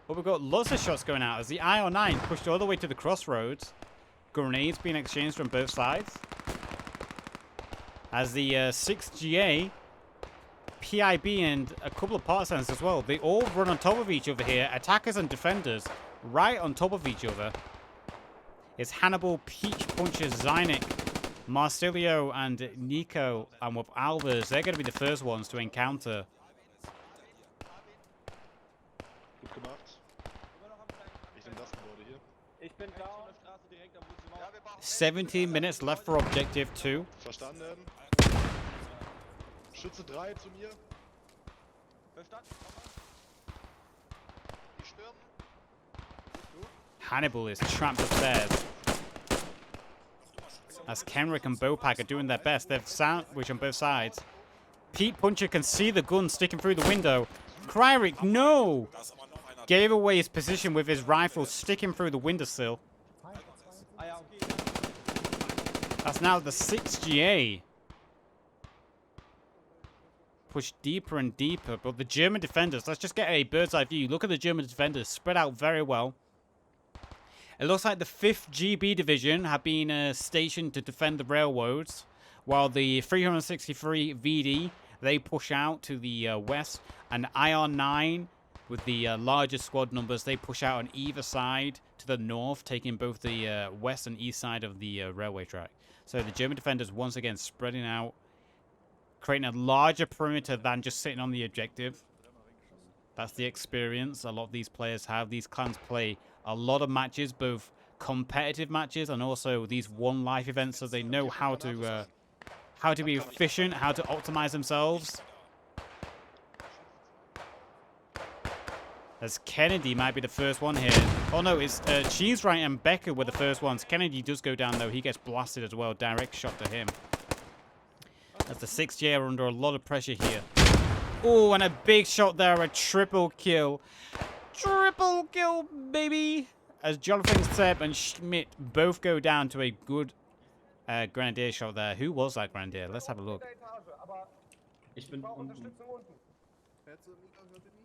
But we've got lots of shots going out as the IR-9 pushed all the way to the crossroads. Grenades being exchanged from both sides. As the 6GA, PIB, and a couple of Partisans as well, they all run on top of each other here. Attackers and defenders right on top of each other. It's Hannibal, Peach Puncher, Zynik, Marsilio, and Nico, and with Alvers. They're going to be the first ones to encounter. Gut gemacht. Ich nehme das Gebäude hier. Ich bin down. 17 minutes left for objective 2. Verstanden. Schütze 3 zu mir. Verstanden. Die stürmen. Hannibal is trapped upstairs. As Kenrick and Bopak are doing their best, they've sandwiched on both sides. Pete Puncher can see the gun sticking through the window. Kryrik, no! Gave away his position with his rifle sticking through the windowsill. That's now the 6GA. Push deeper and deeper, but the German defenders, let's just get a bird's eye view. Look at the German defenders, spread out very well. It looks like the 5th GB Division have been stationed to defend the railroads, while the 363 VD, they push out to the west, and IR-9, with the larger squad numbers, they push out on either side to the north, taking both the west and east side of the railway track. So the German defenders once again spreading out, creating a larger perimeter than just sitting on the objective. That's the experience a lot of these players have. These clans play a lot of matches, both competitive matches and also these one life events, so they know how to be efficient, how to optimize themselves. As Kennedy might be the first one here. Oh no, it's Cheesewright and Becker were the first ones. Kennedy does go down though. He gets blasted as well. Direct shot to him. As the 6J are under a lot of pressure here. Oh, and a big shot there, a triple kill. Triple kill, baby! As Jonathan Sepp and Schmidt both go down to a good Grenadier shot there. Who was that Grenadier? Let's have a look. Ich bin unten.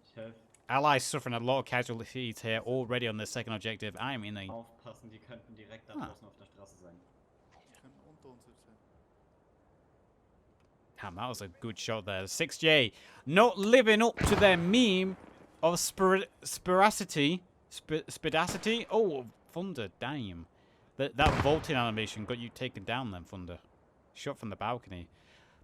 Ich helfe. Allies suffering a lot of casualties here already on their second objective. I am in a... Aufpassen, die könnten direkt da draußen auf der Straße sein. Damn, that was a good shot there. 6J not living up to their meme of spiracity. Spidacity? Oh, Thunder, damn. That vaulting animation got you taken down then, Thunder. Shot from the balcony.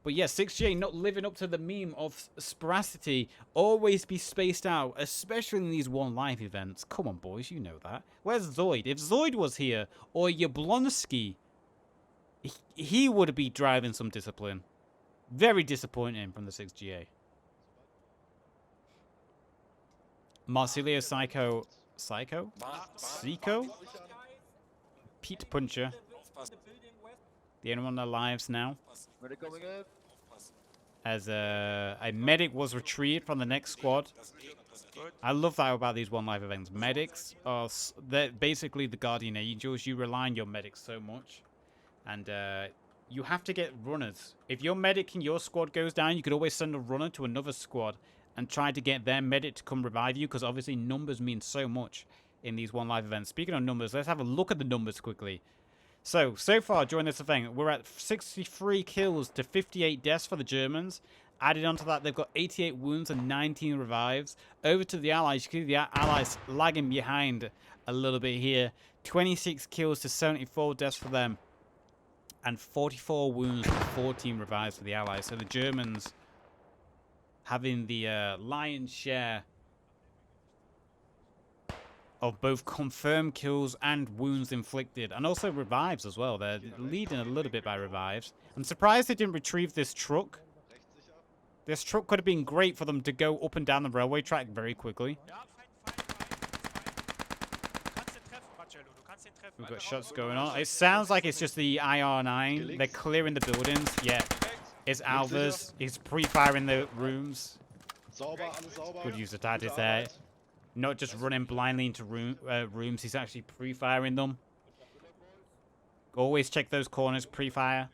But yeah, 6J not living up to the meme of sporacity. Always be spaced out, especially in these one life events. Come on, boys, you know that. Where's Zoid? If Zoid was here, or Yablonski, he would be driving some discipline. Very disappointing from the 6GA. Marsilio Psycho... Psycho? Psycho? Pete Puncher. The only one that lives now. As a medic was retrieved from the next squad. I love that about these one life events. Medics are they're basically the guardian angels. You rely on your medics so much. And you have to get runners. If your medic in your squad goes down, you could always send a runner to another squad and try to get their medic to come revive you, because obviously numbers mean so much in these one life events. Speaking of numbers, let's have a look at the numbers quickly. So far during this event, we're at 63 kills to 58 deaths for the Germans. Added onto that, they've got 88 wounds and 19 revives. Over to the Allies, you can see the Allies lagging behind a little bit here. 26 kills to 74 deaths for them. And 44 wounds and 14 revives for the Allies. So the Germans having the lion's share of both confirmed kills and wounds inflicted. And also revives as well. They're leading a little bit by revives. I'm surprised they didn't retrieve this truck. This truck could have been great for them to go up and down the railway track very quickly. We've got shots going on. It sounds like it's just the IR9. They're clearing the buildings. Yeah. It's Alvers. He's pre-firing the rooms. Good use of tactics there. Not just running blindly into rooms. He's actually pre-firing them. Always check those corners. Pre-fire.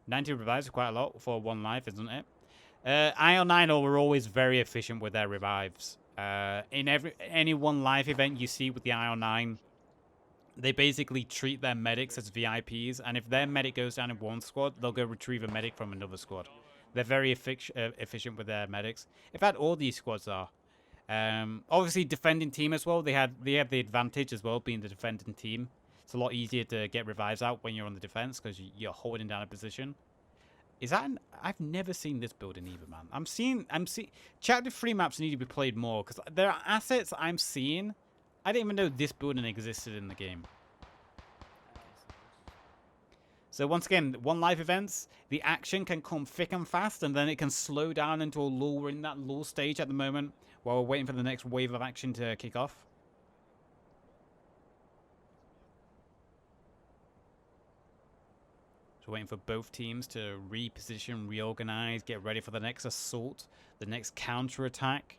90 revives is quite a lot for one life, isn't it? IR9 were always very efficient with their revives. In any one life event you see with the IR9, they basically treat their medics as VIPs, and if their medic goes down in one squad, they'll go retrieve a medic from another squad. They're very efficient with their medics. In fact, all these squads are. Obviously, defending team as well. They have the advantage as well, being the defending team. It's a lot easier to get revives out when you're on the defense because you're holding down a position. Is that I've never seen this building either, man. I'm seeing. Chapter 3 maps need to be played more because there are assets I'm seeing. I didn't even know this building existed in the game. So once again, one life events, the action can come thick and fast, and then it can slow down into a lull. We're in that lull stage at the moment while we're waiting for the next wave of action to kick off. So waiting for both teams to reposition, reorganize, get ready for the next assault, the next counter-attack.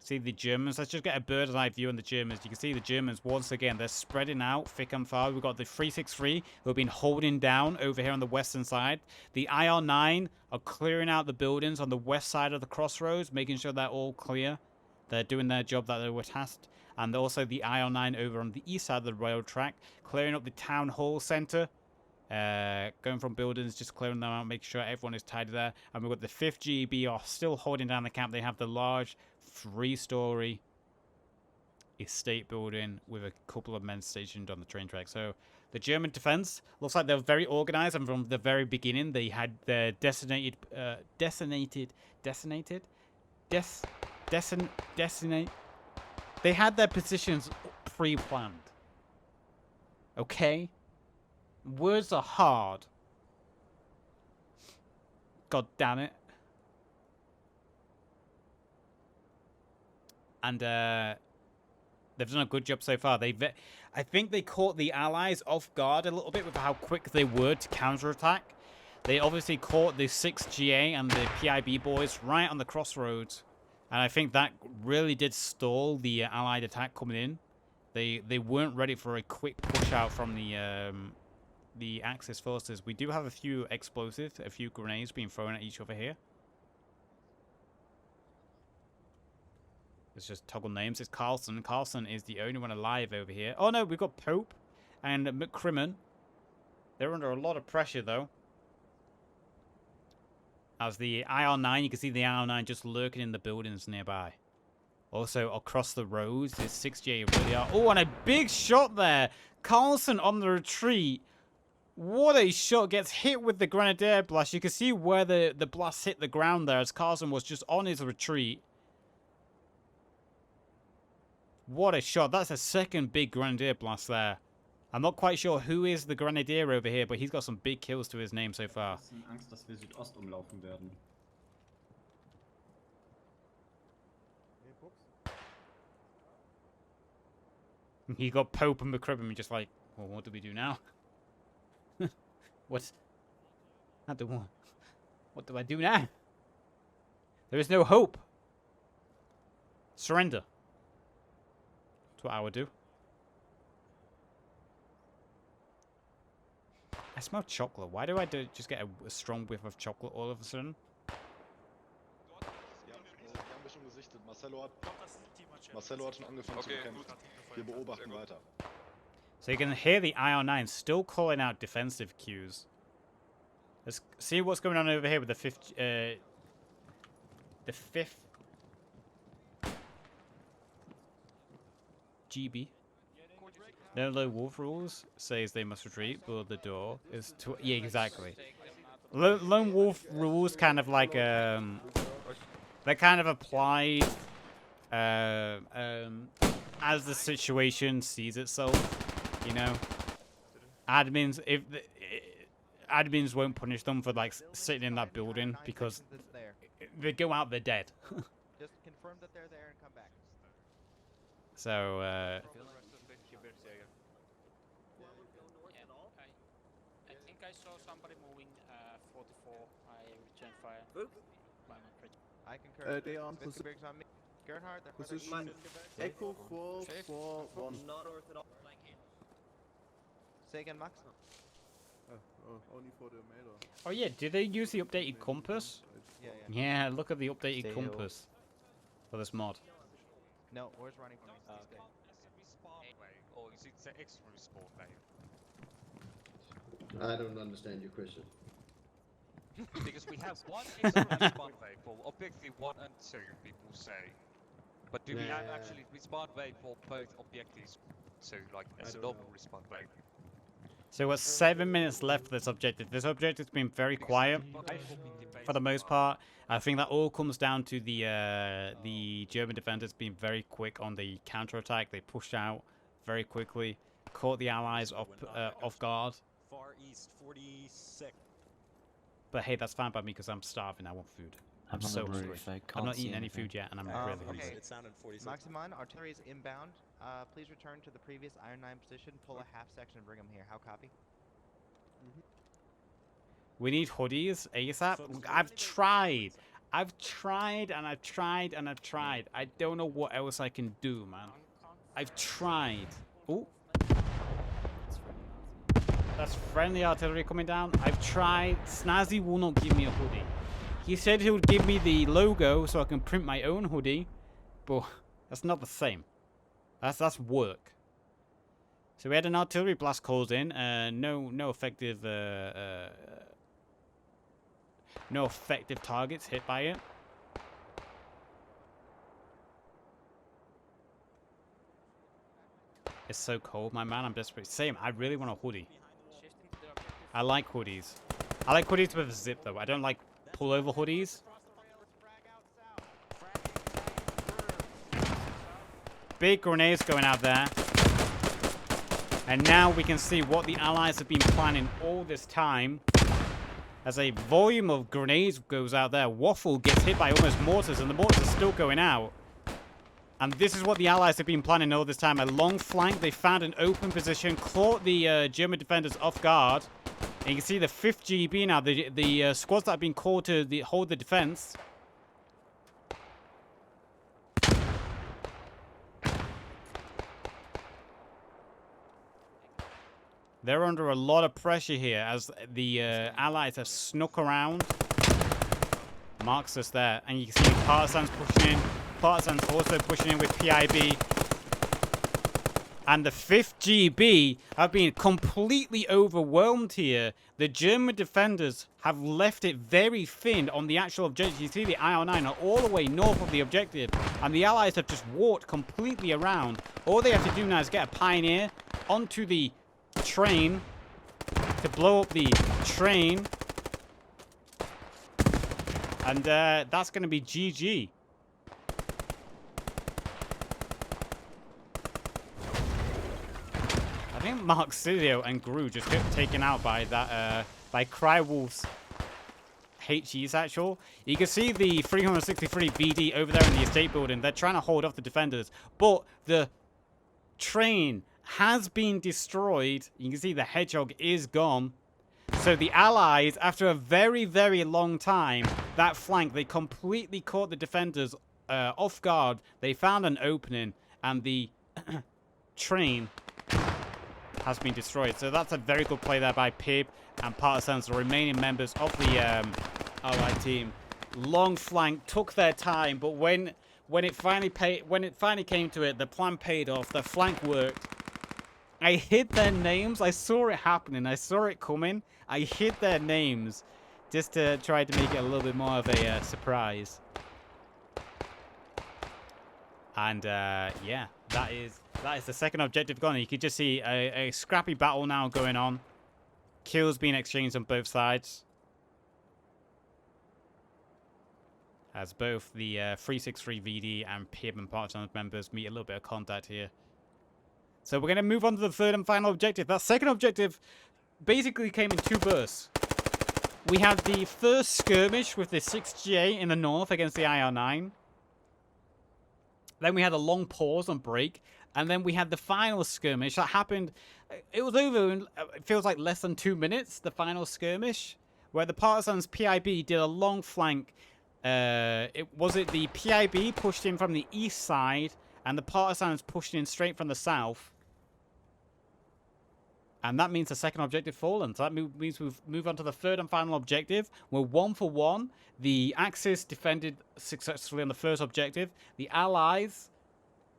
See the Germans. Let's just get a bird's eye view on the Germans. You can see the Germans, once again, they're spreading out thick and far. We've got the 363 who have been holding down over here on the western side. The IR9 are clearing out the buildings on the west side of the crossroads, making sure they're all clear. They're doing their job that they were tasked. And also the IR9 over on the east side of the rail track, clearing up the town hall center. Going from buildings, just clearing them out, making sure everyone is tidy there. And we've got the 5th GB are still holding down the camp. They have the large 3-story estate building with a couple of men stationed on the train track. So the German defense looks like they're very organized, and from the very beginning they had their they had their positions pre-planned. Okay? Words are hard. God damn it. And they've done a good job so far. I think they caught the Allies off guard a little bit with how quick they were to counterattack. They obviously caught the 6GA and the PIB boys right on the crossroads. And I think that really did stall the Allied attack coming in. They weren't ready for a quick push out from the Axis forces. We do have a few explosives, a few grenades being thrown at each other here. Let's just toggle names. It's Carlson. Carlson is the only one alive over here. Oh no, we've got Pope and McCrimmon. They're under a lot of pressure though. As the IR-9, you can see the IR-9 just lurking in the buildings nearby. Also, across the roads, there's 6J really are. Oh, and a big shot there. Carlson on the retreat. What a shot. Gets hit with the Grenadier blast. You can see where the blast hit the ground there as Carlson was just on his retreat. What a shot. That's a second big Grenadier blast there. I'm not quite sure who is the Grenadier over here, but he's got some big kills to his name so far. Angst, dass wir Südost umlaufen werden. He got Pope and McCrimmon just like, well, what do we do now? What? What do I do now? There is no hope. Surrender. That's what I would do. I smell chocolate. Why do I just get a strong whiff of chocolate all of a sudden? Ja, die haben wir schon gesichtet. Marcello hat schon angefangen zu kämpfen. Wir beobachten weiter. So you can hear the IR-9 still calling out defensive cues. Let's see what's going on over here with the fifth GB. No low wolf rules says they must retreat, but the door is yeah, exactly. Lone wolf rules kind of like they're kind of applied as the situation sees itself, you know. Admins admins won't punish them for like sitting in that building because they go out, they're dead. Just confirm that they're there and come back. So I think I saw somebody moving 44. I returned fire. I concur. They are on Briggs on me. Gerhard, they're position Echo 441. Not orthodox. Say again, Max. Only for the mail. oh yeah, do they use the updated compass? Yeah. Yeah, look at the updated compass for this mod. No, where's running from? Or is it the extra spawn name? I don't understand your question. Because we have one extra respawn wave for objective 1 and 2, people say. But do we have actually respawn wave for both objectives 2, like as a normal respawn wave? So we're 7 minutes left for this objective. This objective's been very quiet for the most part. I think that all comes down to the German defenders being very quick on the counterattack. They pushed out very quickly, caught the Allies off guard. Far east, 46. But hey, that's fine by me because I'm starving. I want food. I'm so hungry. I'm not eating any food yet, and I'm really hungry. Okay, it sounded 46. Maximon, artillery is inbound. Please return to the previous Iron 9 position. Pull a half section and bring them here. How copy? We need hoodies ASAP. Look, I've tried and I've tried and I've tried. I don't know what else I can do, man. I've tried. Oh. That's friendly artillery coming down. I've tried. Snazzy will not give me a hoodie. He said he would give me the logo so I can print my own hoodie, but that's not the same. That's work. So we had an artillery blast called in. No effective targets hit by it. It's so cold, my man. I'm desperate. Same. I really want a hoodie. I like hoodies. I like hoodies with a zip, though. I don't like pullover hoodies. Big grenades going out there. And now we can see what the Allies have been planning all this time. As a volume of grenades goes out there, Waffle gets hit by almost mortars, and the mortars are still going out. And this is what the Allies have been planning all this time. A long flank. They found an open position, caught the German defenders off guard And you can see the 5th GB now. The squads that have been called to hold the defense. They're under a lot of pressure here as the Allies have snuck around. Marks us there. And you can see Partisans pushing in. Partisans also pushing in with PIB. And the 5th GB have been completely overwhelmed here. The German defenders have left it very thin on the actual objective. You see the IL-9 are all the way north of the objective. And the Allies have just walked completely around. All they have to do now is get a Pioneer onto the train to blow up the train. And that's going to be GG. I think Marxilio and Gru just got taken out by that by Crywolf's HE's actual. You can see the 363 BD over there in the estate building. They're trying to hold off the defenders, but the train has been destroyed. You can see the Hedgehog is gone. So the Allies, after a very, very long time, that flank, they completely caught the defenders off guard. They found an opening, and the train has been destroyed. So that's a very good play there by Pib and Partisans, the remaining members of the Allied team. Long flank, took their time, but when it finally came to it, the plan paid off. The flank worked. I hid their names. I saw it happening. I saw it coming. I hid their names just to try to make it a little bit more of a surprise. And yeah, that is the second objective gone. You can just see a scrappy battle now going on. Kills being exchanged on both sides. As both the 363 VD and Pib and Partisans members meet a little bit of contact here. So we're going to move on to the third and final objective. That second objective basically came in two bursts. We had the first skirmish with the 6GA in the north against the IR-9. Then we had a long pause and break. And then we had the final skirmish that happened. It was over in, it feels like less than 2 minutes, the final skirmish, where the Partisans PIB did a long flank. Was it the PIB pushed in from the east side, and the Partisans pushed in straight from the south. And that means the second objective fallen. So that means we've moved on to the third and final objective. We're 1 for 1. The Axis defended successfully on the first objective. The Allies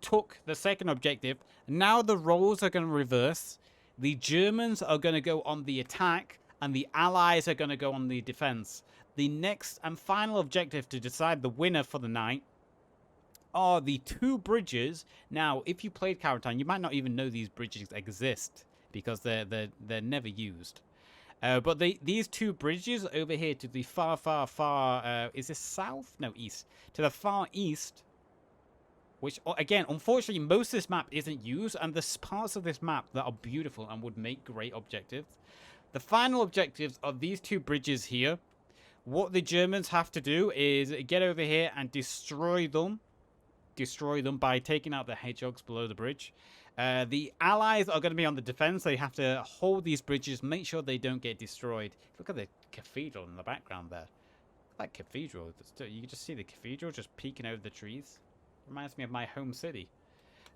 took the second objective. Now the roles are going to reverse. The Germans are going to go on the attack, and the Allies are going to go on the defense. The next and final objective to decide the winner for the night are the 2 bridges. Now, if you played Caratine, you might not even know these bridges exist, because they're never used. But these 2 bridges over here to the far, is this south? No, east. To the far east, which, again, unfortunately, most of this map isn't used, and there's parts of this map that are beautiful and would make great objectives. The final objectives are these 2 bridges here. What the Germans have to do is get over here and destroy them. Destroy them by taking out the Hedgehogs below the bridge. The Allies are going to be on the defense. They have to hold these bridges, make sure they don't get destroyed. Look at the cathedral in the background there. That cathedral. You can just see the cathedral just peeking over the trees. Reminds me of my home city.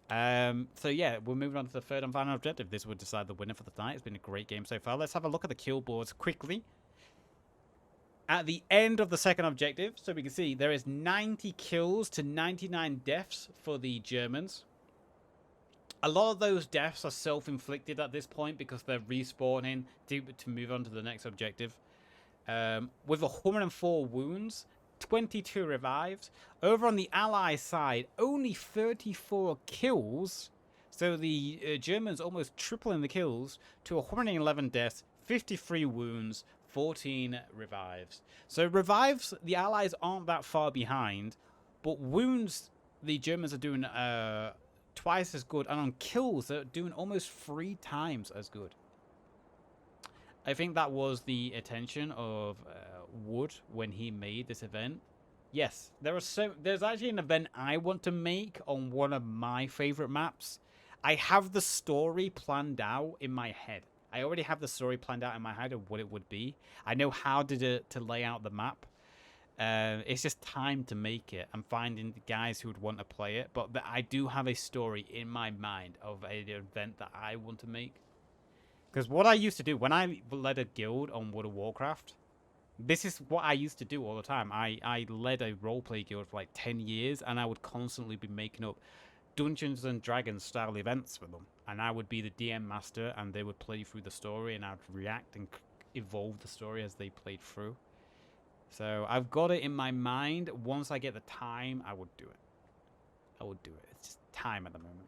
So yeah, we're moving on to the third and final objective. This would decide the winner for the night. It's been a great game so far. Let's have a look at the kill boards quickly. At the end of the second objective, so we can see there is 90 kills to 99 deaths for the Germans. A lot of those deaths are self-inflicted at this point because they're respawning to move on to the next objective. With 104 wounds, 22 revives. Over on the Allied side, only 34 kills. So the Germans almost tripling the kills to 111 deaths, 53 wounds, 14 revives. So revives, the Allies aren't that far behind, but wounds, the Germans are doing twice as good, and on kills, they're doing almost 3 times as good. I think that was the intention of Wood when he made this event. Yes, there's actually an event I want to make on one of my favorite maps. I have the story planned out in my head. I already have the story planned out in my head of what it would be. I know how to lay out the map. It's just time to make it and finding the guys who would want to play it. But I do have a story in my mind of an event that I want to make. Because what I used to do when I led a guild on World of Warcraft, this is what I used to do all the time. I led a roleplay guild for like 10 years, and I would constantly be making up Dungeons and Dragons style events for them. And I would be the DM master, and they would play through the story, and I'd react and evolve the story as they played through. So I've got it in my mind. Once I get the time, I would do it. I would do it. It's just time at the moment.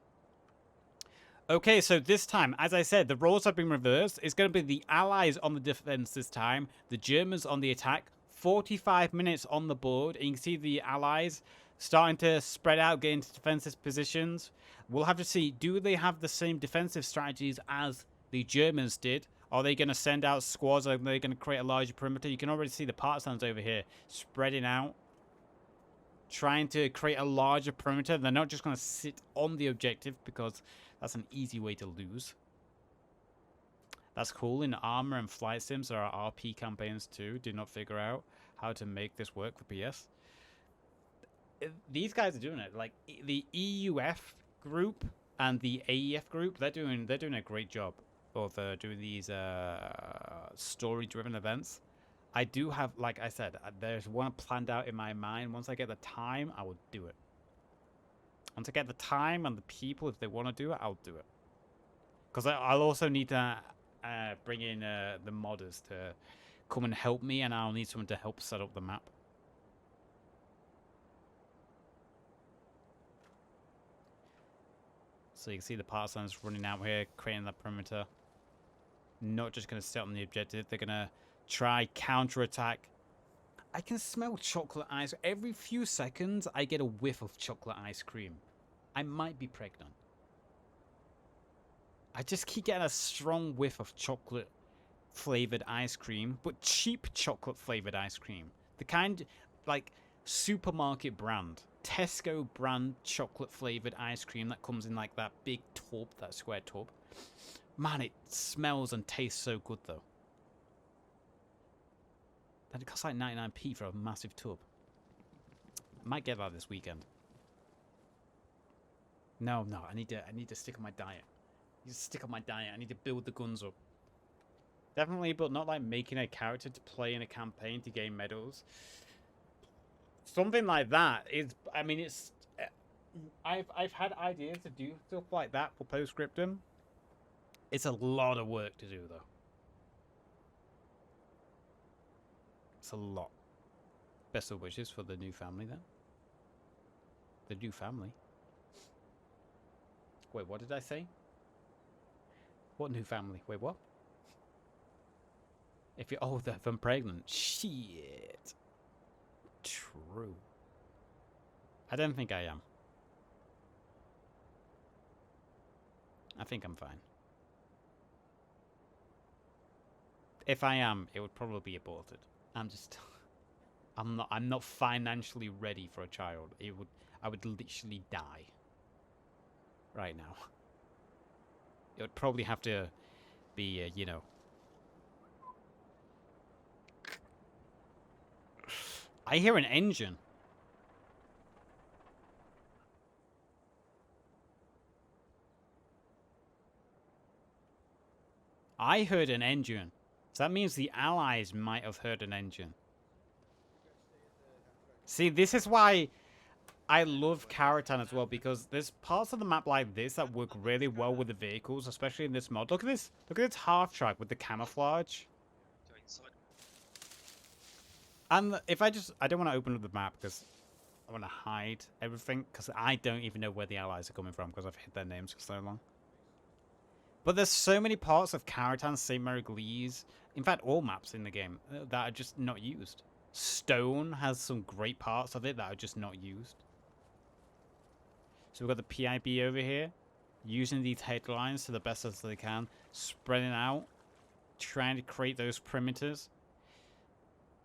Okay, so this time, as I said, the roles have been reversed. It's going to be the Allies on the defense this time, the Germans on the attack. 45 minutes on the board, and you can see the Allies starting to spread out, get into defensive positions. We'll have to see, do they have the same defensive strategies as the Germans did? Are they going to send out squads? Are they going to create a larger perimeter? You can already see the Partisans over here spreading out, trying to create a larger perimeter. They're not just going to sit on the objective because that's an easy way to lose. That's cool. In Armor and Flight Sims, there are RP campaigns too. Did not figure out how to make this work for PS. These guys are doing it. Like the EUF group and the AEF group, they're doing a great job of doing these story-driven events. I do have, like I said, there's one planned out in my mind. Once I get the time, I will do it. Once I get the time and the people, if they want to do it, I'll do it. Because I'll also need to bring in the modders to come and help me, and I'll need someone to help set up the map. So you can see the Partisans running out here, creating that perimeter. Not just going to sit on the objective. They're going to try counter-attack. I can smell chocolate ice. Every few seconds, I get a whiff of chocolate ice cream. I might be pregnant. I just keep getting a strong whiff of chocolate-flavored ice cream, but cheap chocolate-flavored ice cream. The kind, like, supermarket brand. Tesco brand chocolate-flavored ice cream that comes in, like, that big tub, that square tub. Man, it smells and tastes so good, though. And it costs like 99p for a massive tub. I might get that this weekend. No, I need to stick on my diet. I need to stick on my diet. I need to build the guns up. Definitely, but not like making a character to play in a campaign to gain medals. Something like that is, I mean, it's. I've had ideas to do stuff like that for Scriptum. It's a lot of work to do, though. It's a lot. Best of wishes for the new family, then. The new family. Wait, what did I say? What new family? Wait, what? If you if I'm pregnant. Shit. True. I don't think I am. I think I'm fine. If I am, it would probably be aborted. I'm not financially ready for a child. I would literally die right now. It would probably have to be, you know. I hear an engine. I heard an engine. So that means the Allies might have heard an engine. See, this is why I love Caritan as well, because there's parts of the map like this that work really well with the vehicles, especially in this mod. Look at this. Look at this half track with the camouflage. And if I don't want to open up the map because I want to hide everything, because I don't even know where the Allies are coming from because I've hid their names for so long. But there's so many parts of Caritan, St. Mary-Glees, in fact all maps in the game, that are just not used. Stone has some great parts of it that are just not used. So we've got the PIB over here, using these headlines to the best as they can, spreading out, trying to create those perimeters.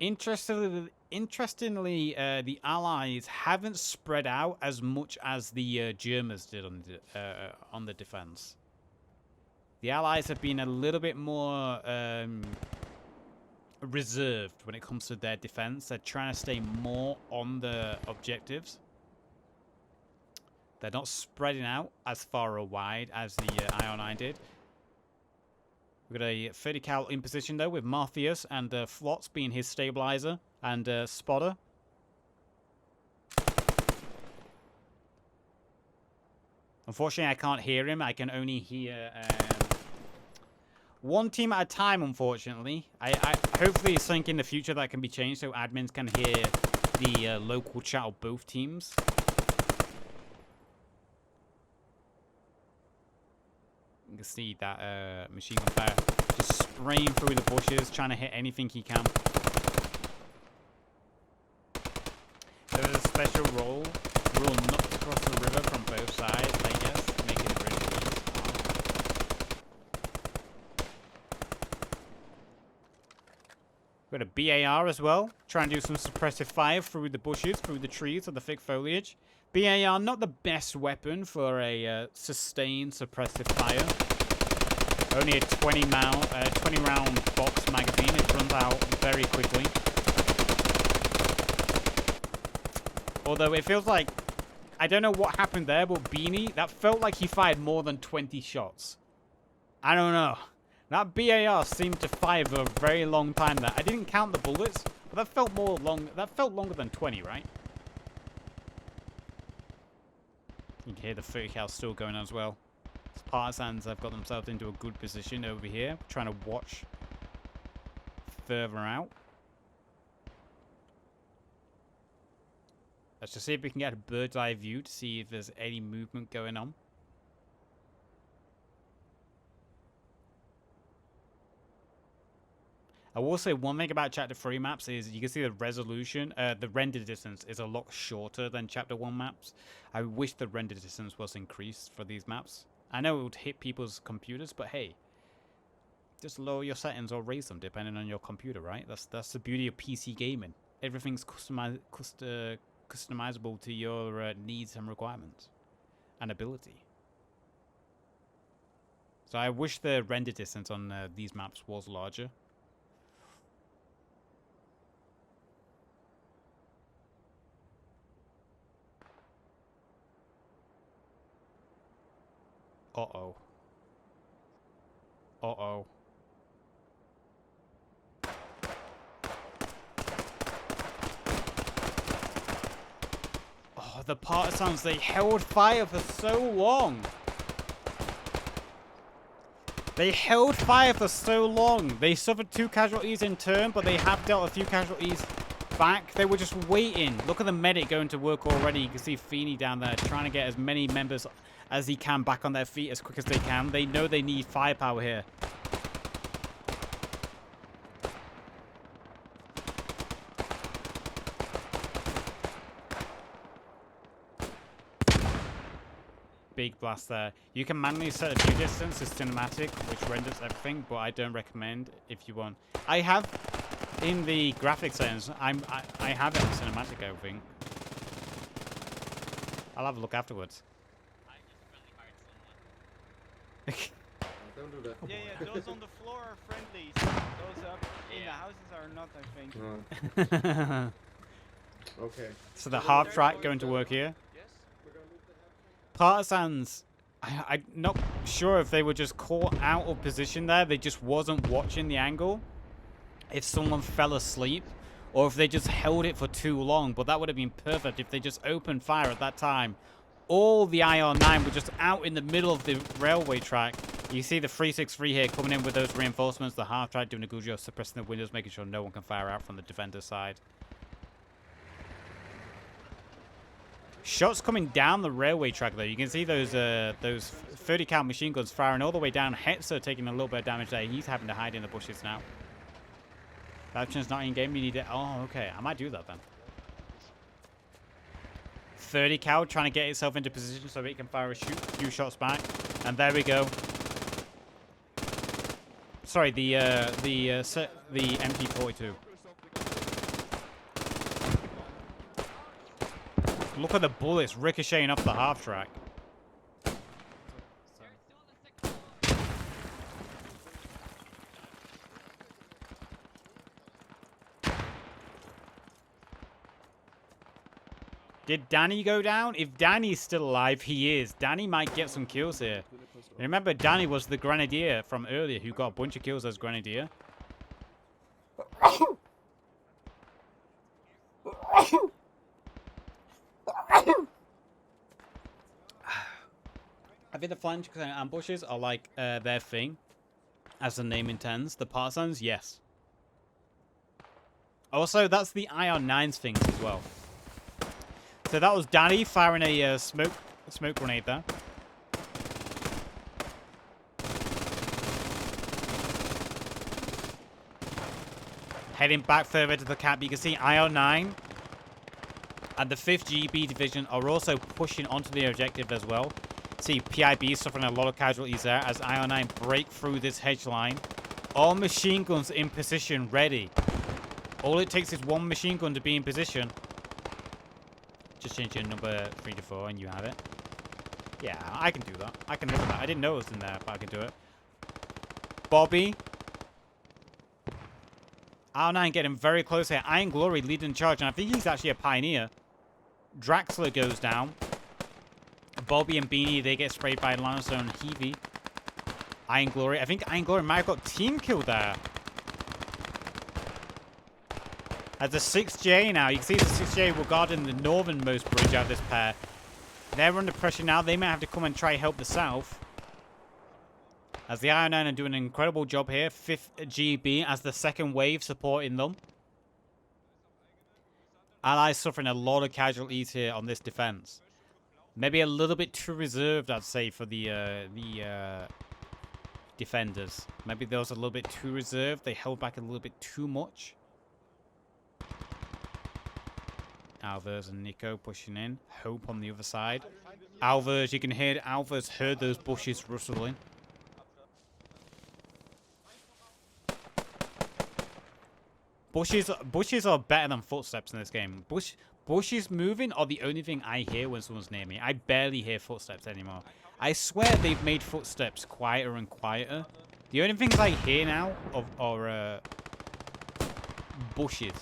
Interestingly, the Allies haven't spread out as much as the Germans did on the defense. The Allies have been a little bit more reserved when it comes to their defense. They're trying to stay more on the objectives. They're not spreading out as far or wide as the IO9 did. We've got a 30 cal in position though, with Morpheus and Flots being his stabilizer and spotter. Unfortunately, I can't hear him. I can only hear one team at a time, unfortunately. I hopefully it's something in the future that can be changed so admins can hear the local chat of both teams. You can see that machine gun fire just spraying through the bushes, trying to hit anything he can. There is a special rule not to cross the river from both sides, I guess, making it really easy. Got a BAR as well, trying to do some suppressive fire through the bushes, through the trees or the thick foliage. BAR, not the best weapon for a sustained suppressive fire. Only a 20 round box magazine. It runs out very quickly. Although it feels like, I don't know what happened there, but Beanie, that felt like he fired more than 20 shots. I don't know. That BAR seemed to fire for a very long time there. I didn't count the bullets, but that felt longer than 20, right? You can hear the 30 cal still going on as well. These Partisans have got themselves into a good position over here, trying to watch further out. Let's just see if we can get a bird's eye view to see if there's any movement going on. I will say one thing about Chapter 3 maps is you can see the resolution, the render distance is a lot shorter than Chapter 1 maps. I wish the render distance was increased for these maps. I know it would hit people's computers, but hey, just lower your settings or raise them depending on your computer, right? That's the beauty of PC gaming. Everything's customizable to your needs and requirements and ability. So I wish the render distance on these maps was larger. Uh-oh. Uh-oh. Oh, the Partisans, they held fire for so long. They held fire for so long. They suffered 2 casualties in turn, but they have dealt a few casualties back. They were just waiting. Look at the medic going to work already. You can see Feeney down there trying to get as many members as he can back on their feet as quick as they can. They know they need firepower here. Big blast there. You can manually set a view distance as cinematic, which renders everything, but I don't recommend if you want. I have in the graphic settings. I have it on cinematic, I think. I'll have a look afterwards. Don't do that. Yeah, those on the floor are friendlies. Those up in the houses are not, I think. Okay. So the half track going to work here. Partisans, I'm not sure if they were just caught out of position there. They just wasn't watching the angle. If someone fell asleep, or if they just held it for too long. But that would have been perfect if they just opened fire at that time. All the IR-9 were just out in the middle of the railway track. You see the 363 here coming in with those reinforcements. The half track doing a good job suppressing the windows, making sure no one can fire out from the defender's side. Shots coming down the railway track though. You can see those 30 cal machine guns firing all the way down. Hetzer taking a little bit of damage there. He's having to hide in the bushes now. That option's not in game. You need it. Oh, okay. I might do that then. 30 cal trying to get itself into position so it can fire a few shots back. And there we go. Sorry, the MP42. Look at the bullets ricocheting off the half track. Did Danny go down? If Danny's still alive, he is. Danny might get some kills here. Remember, Danny was the Grenadier from earlier who got a bunch of kills as Grenadier. I think the flank ambushes are like their thing, as the name intends. The Partisans, yes. Also, that's the Ion 9's things as well. So that was Danny firing a smoke grenade there. Heading back further to the camp, you can see Ion 9 and the 5th GB Division are also pushing onto the objective as well. See, PIB suffering a lot of casualties there as Ion 9 break through this hedge line. All machine guns in position, ready. All it takes is one machine gun to be in position. Just change your number 3 to 4 and you have it. Yeah, I can do that. I can live with that. I didn't know it was in there, but I can do it. Bobby. R9 getting very close here. Iron Glory leading the charge, and I think he's actually a pioneer. Draxler goes down. Bobby and Beanie, they get sprayed by Lannister and Heavy. Iron Glory. I think Iron Glory might have got team killed there. As the 6J now, you can see the 6J were guarding the northernmost bridge out of this pair. They're under pressure now. They may have to come and try help the south. As the Iron 9 are doing an incredible job here. 5th GB as the second wave supporting them. Allies suffering a lot of casualties here on this defense. Maybe a little bit too reserved, I'd say, for the defenders. Maybe they was a little bit too reserved. They held back a little bit too much. Alvers and Nico pushing in. Hope on the other side. Alvers, you can hear Alvers heard those bushes rustling. Bushes are better than footsteps in this game. Bushes moving are the only thing I hear when someone's near me. I barely hear footsteps anymore. I swear they've made footsteps quieter and quieter. The only things I hear now are bushes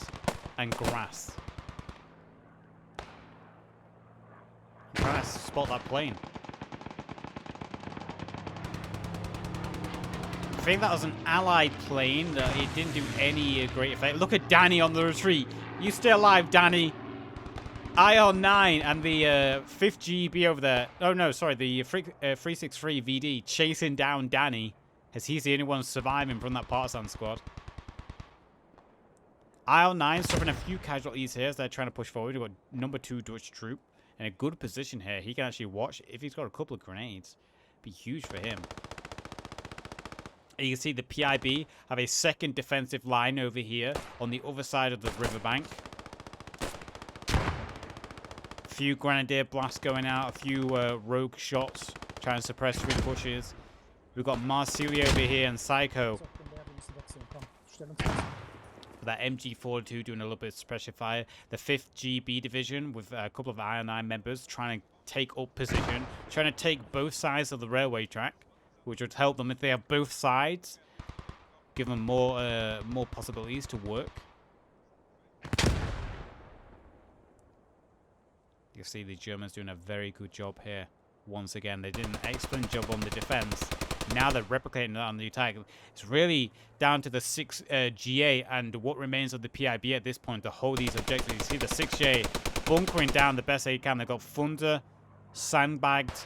and grass. I'm trying to spot that plane. I think that was an allied plane that it didn't do any great effect. Look at Danny on the retreat. You still alive, Danny? Ion 9 and the 5th GB over there. Oh no, sorry, the 363 VD chasing down Danny as he's the only one surviving from that Partisan squad. Ion 9 suffering a few casualties here as they're trying to push forward. We've got number 2 Dutch troop in a good position here. He can actually watch if he's got a couple of grenades. Be huge for him. And you can see the PIB have a second defensive line over here on the other side of the riverbank. A few grenadier blasts going out, a few rogue shots trying to suppress through the bushes. We've got Marsilio over here and Psycho. That MG42 doing a little bit of suppression fire. The 5th GB Division with a couple of Iron 9 members trying to take up position, trying to take both sides of the railway track, which would help them if they have both sides, give them more possibilities to work. You see the Germans doing a very good job here. Once again, they did an excellent job on the defense. Now they're replicating that on the attack. It's really down to the 6GA and what remains of the PIB at this point to hold these objectives. You see the 6J bunkering down the best they can. They've got Thunder sandbagged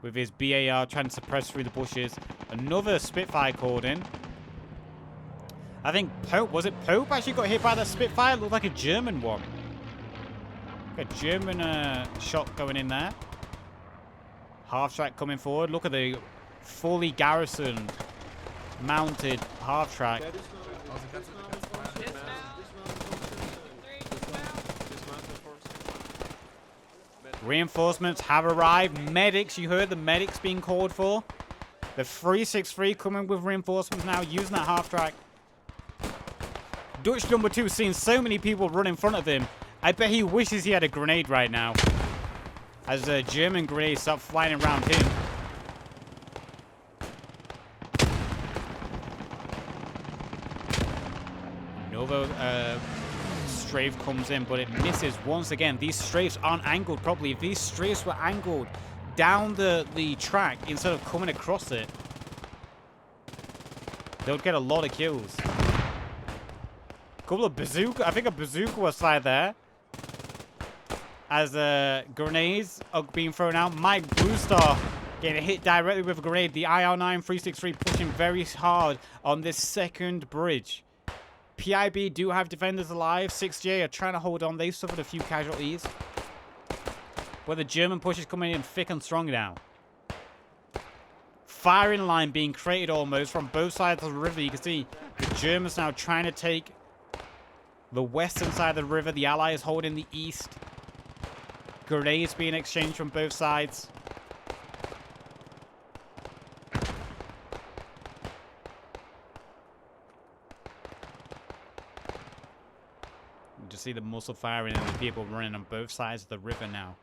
with his BAR trying to suppress through the bushes. Another Spitfire called in. I think Pope, was it Pope actually got hit by that Spitfire? It looked like a German one. A German shot going in there. Half-track coming forward. Look at the fully garrisoned, mounted half-track. Reinforcements have arrived. Medics, you heard the medics being called for. The 363 coming with reinforcements now, using that half-track. Dutch number 2 seeing so many people run in front of him. I bet he wishes he had a grenade right now. As German grenades start flying around him. Another strafe comes in, but it misses once again. These strafes aren't angled properly. If these strafes were angled down the track instead of coming across it, they would get a lot of kills. Couple of bazooka. I think a bazooka was fired there. As grenades are being thrown out. Mike Bluestar getting hit directly with a grenade. The IR-9 363 pushing very hard on this second bridge. PIB do have defenders alive. 6J are trying to hold on. They've suffered a few casualties. But the German push is coming in thick and strong now. Firing line being created almost from both sides of the river. You can see the Germans now trying to take the western side of the river. The Allies holding the east. Grenades being exchanged from both sides. You just see the muzzle firing and the people running on both sides of the river now.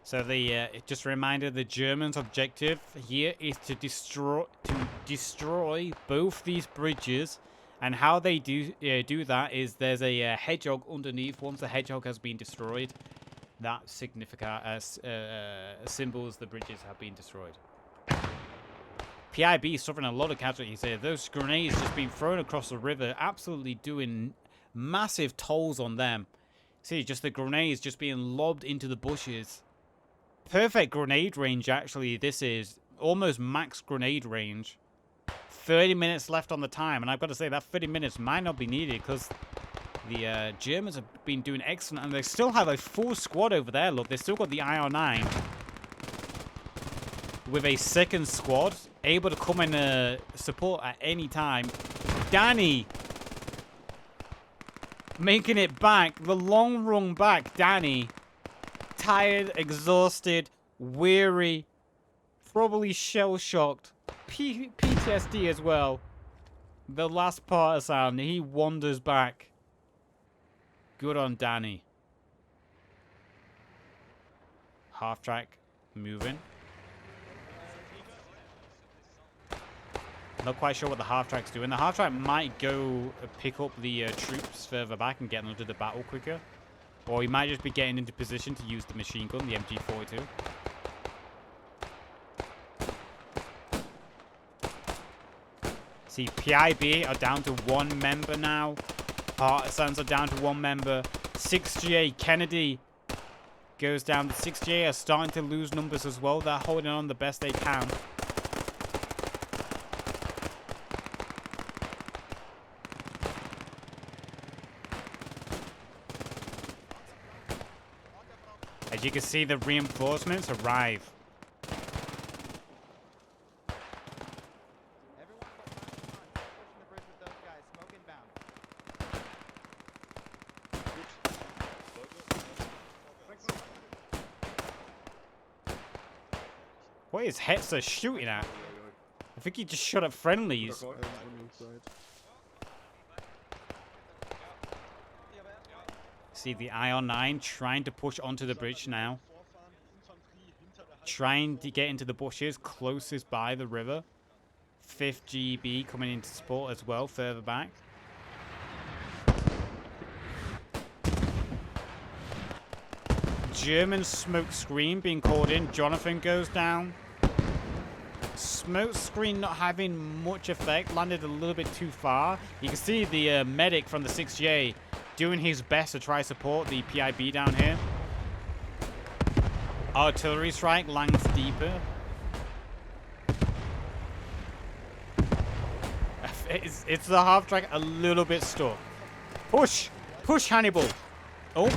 So it just reminded the Germans' objective here is to destroy both these bridges, and how they do that is there's a hedgehog underneath. Once the hedgehog has been destroyed, that symbols the bridges have been destroyed. PIB is suffering a lot of casualties here. Those grenades just being thrown across the river, absolutely doing massive tolls on them. See, just the grenades just being lobbed into the bushes. Perfect grenade range, actually. This is almost max grenade range. 30 minutes left on the time, and I've got to say that 30 minutes might not be needed because the Germans have been doing excellent, and they still have a full squad over there. Look, they've still got the IR-9 with a second squad able to come and support at any time. Danny making it back, the long run back. Danny, tired, exhausted, weary, probably shell-shocked, PTSD as well. The last partisan, he wanders back. Good on Danny. Half track moving. Not quite sure what the half track's doing. The half track might go pick up the troops further back and get them into the battle quicker. Or he might just be getting into position to use the machine gun, the MG42. See, PIB are down to 1 member now. Partisans are down to 1 member. 6GA Kennedy goes down. The 6GA are starting to lose numbers as well. They're holding on the best they can. As you can see, the reinforcements arrive. What is Hetzer shooting at? I think he just shot at friendlies. See the IR-9 trying to push onto the bridge now. Trying to get into the bushes closest by the river. 5th GB coming into support as well, further back. German smoke screen being called in. Jonathan goes down. Smoke screen not having much effect. Landed a little bit too far. You can see the medic from the 6J doing his best to try support the PIB down here. Artillery strike lands deeper. It's the half track a little bit stuck. Push! Push, Hannibal! Oh.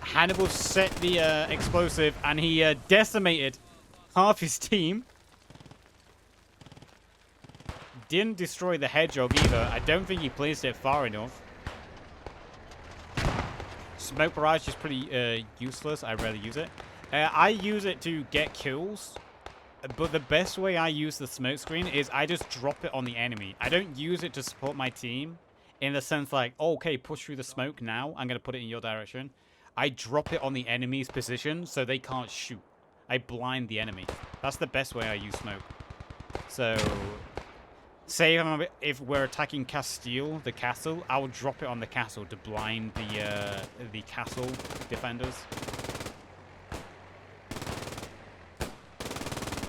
Hannibal set the explosive, and he decimated half his team. Didn't destroy the hedgehog either. I don't think he placed it far enough. Smoke barrage is pretty useless. I rarely use it. I use it to get kills, but the best way I use the smoke screen is I just drop it on the enemy. I don't use it to support my team in the sense like, oh, okay, push through the smoke now. I'm going to put it in your direction. I drop it on the enemy's position so they can't shoot. I blind the enemy. That's the best way I use smoke. So, say if we're attacking Castile, the castle, I will drop it on the castle to blind the castle defenders.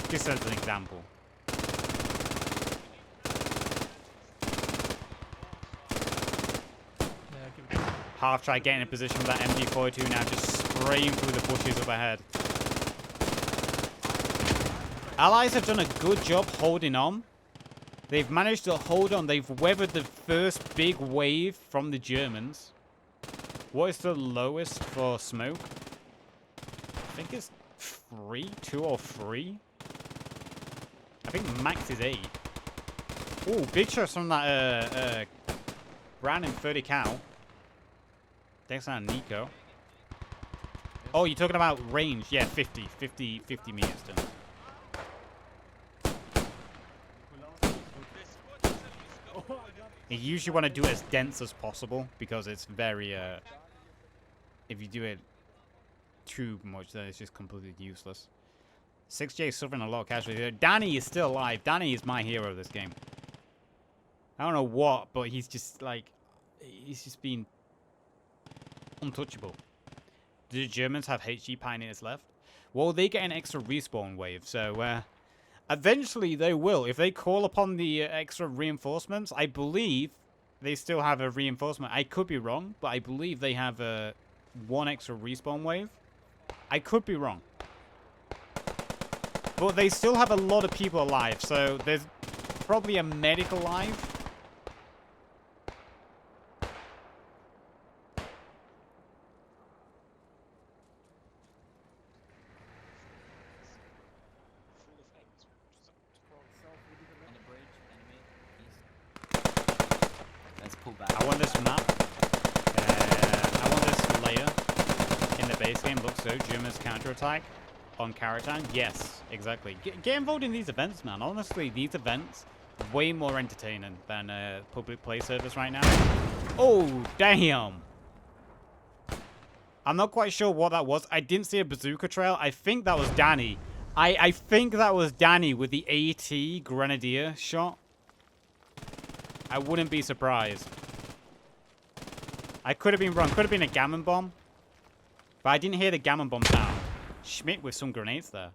Just as an example. Half try getting in position with that MG42 now, just spraying through the bushes up ahead. Allies have done a good job holding on. They've managed to hold on. They've weathered the first big wave from the Germans. What is the lowest for smoke? I think it's 3, 2 or 3. I think max is 8. Oh, big shots from that Brown and 30 cal. Thanks on Nico. Oh, you're talking about range? Yeah, 50 meters. Done. You usually want to do it as dense as possible because it's very, if you do it too much, then it's just completely useless. 6J is suffering a lot of casualties. Danny is still alive. Danny is my hero of this game. I don't know what, but he's just like, he's just been untouchable. Do the Germans have HG Pioneers left? Well, they get an extra respawn wave, so eventually they will. If they call upon the extra reinforcements, I believe they still have a reinforcement. I could be wrong, but I believe they have one extra respawn wave. I could be wrong. But they still have a lot of people alive, so there's probably a medic alive. I want this map. I want this layer in the base game. Looks so. Germans counterattack on Karatan. Yes, exactly. Get involved in these events, man. Honestly, these events way more entertaining than public play servers right now. Oh, damn. I'm not quite sure what that was. I didn't see a bazooka trail. I think that was Danny. I think that was Danny with the AT Grenadier shot. I wouldn't be surprised. I could have been wrong. Could have been a gammon bomb. But I didn't hear the gammon bomb sound. Schmidt with some grenades there.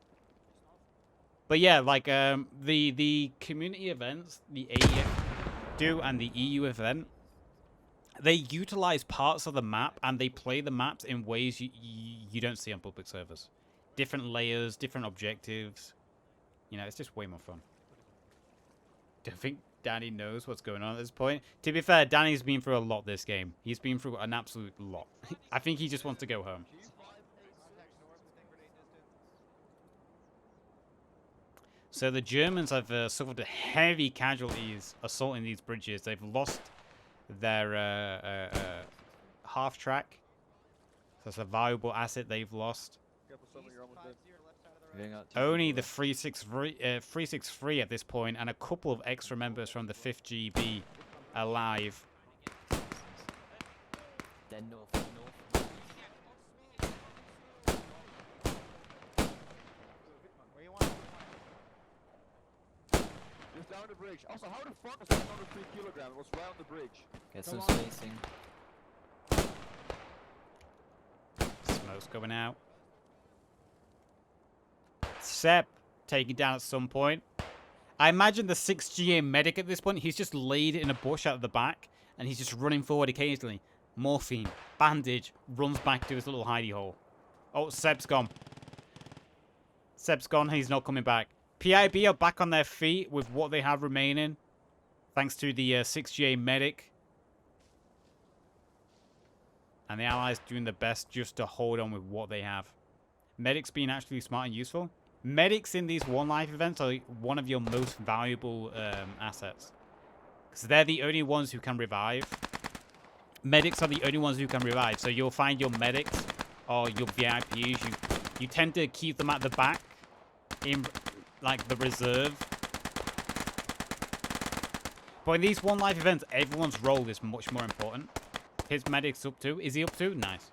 But yeah, like the community events, the EUF do and the EUF event, they utilize parts of the map and they play the maps in ways you don't see on public servers. Different layers, different objectives. You know, it's just way more fun. Don't think Danny knows what's going on at this point. To be fair, Danny's been through a lot this game. He's been through an absolute lot. I think he just wants to go home. So the Germans have suffered heavy casualties assaulting these bridges. They've lost their half track. So that's a valuable asset they've lost. Only the 363 at this point, and a couple of extra members from the 5th GB alive. Then north. Where you want? Just down the bridge. Also, how the fuck is that another 3 kilograms? It was right on the bridge. Get some spacing. Smoke's going out. Sep taken down at some point. I imagine the 6GA medic at this point, he's just laid in a bush out of the back, and he's just running forward occasionally. Morphine, bandage, runs back to his little hidey hole. Oh, Seb's gone. Seb's gone, he's not coming back. PIB are back on their feet with what they have remaining, thanks to the 6GA medic. And the Allies doing the best just to hold on with what they have. Medics being actually smart and useful. Medics in these one life events are one of your most valuable assets. Because they're the only ones who can revive. medics are the only ones who can revive. So you'll find your medics or your VIPs. You tend to keep them at the back in like the reserve. But in these one life events, everyone's role is much more important. His medic's up to. Is he up to? Nice.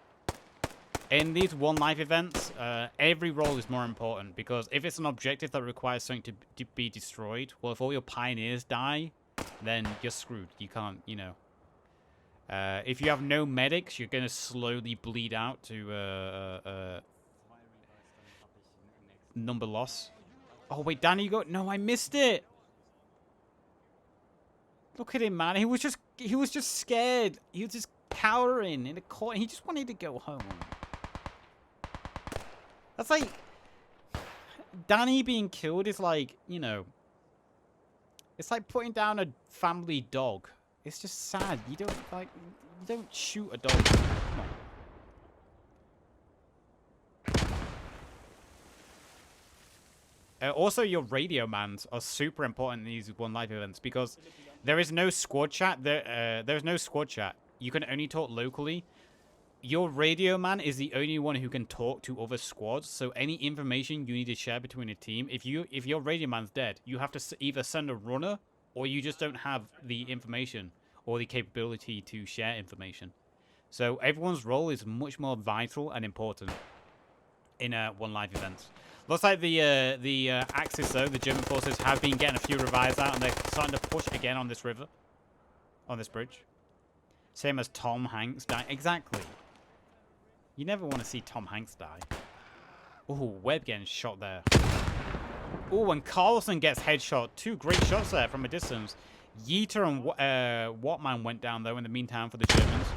In these one life events, every role is more important because if it's an objective that requires something to be destroyed, well, if all your pioneers die, then you're screwed. You can't, you know. If you have no medics, you're gonna slowly bleed out to number loss. Oh wait, Danny, you got no. I missed it. Look at him, man. He was just scared. He was just cowering in a corner. He just wanted to go home. That's like Danny being killed is like, you know, it's like putting down a family dog. It's just sad. You don't shoot a dog. Come on. Also, your radio mans are super important in these one life events because there is no squad chat. There's no squad chat. You can only talk locally. Your radio man is the only one who can talk to other squads. So any information you need to share between a team, if your radio man's dead, you have to either send a runner or you just don't have the information or the capability to share information. So everyone's role is much more vital and important in one life events. Looks like the Axis though, the German forces have been getting a few revives out and they're starting to push again on this river, on this bridge. Same as Tom Hanks die. Exactly. You never want to see Tom Hanks die. Oh, Webb getting shot there. Oh, and Carlson gets headshot. Two great shots there from a distance. Yeater and Watman went down though in the meantime for the Germans.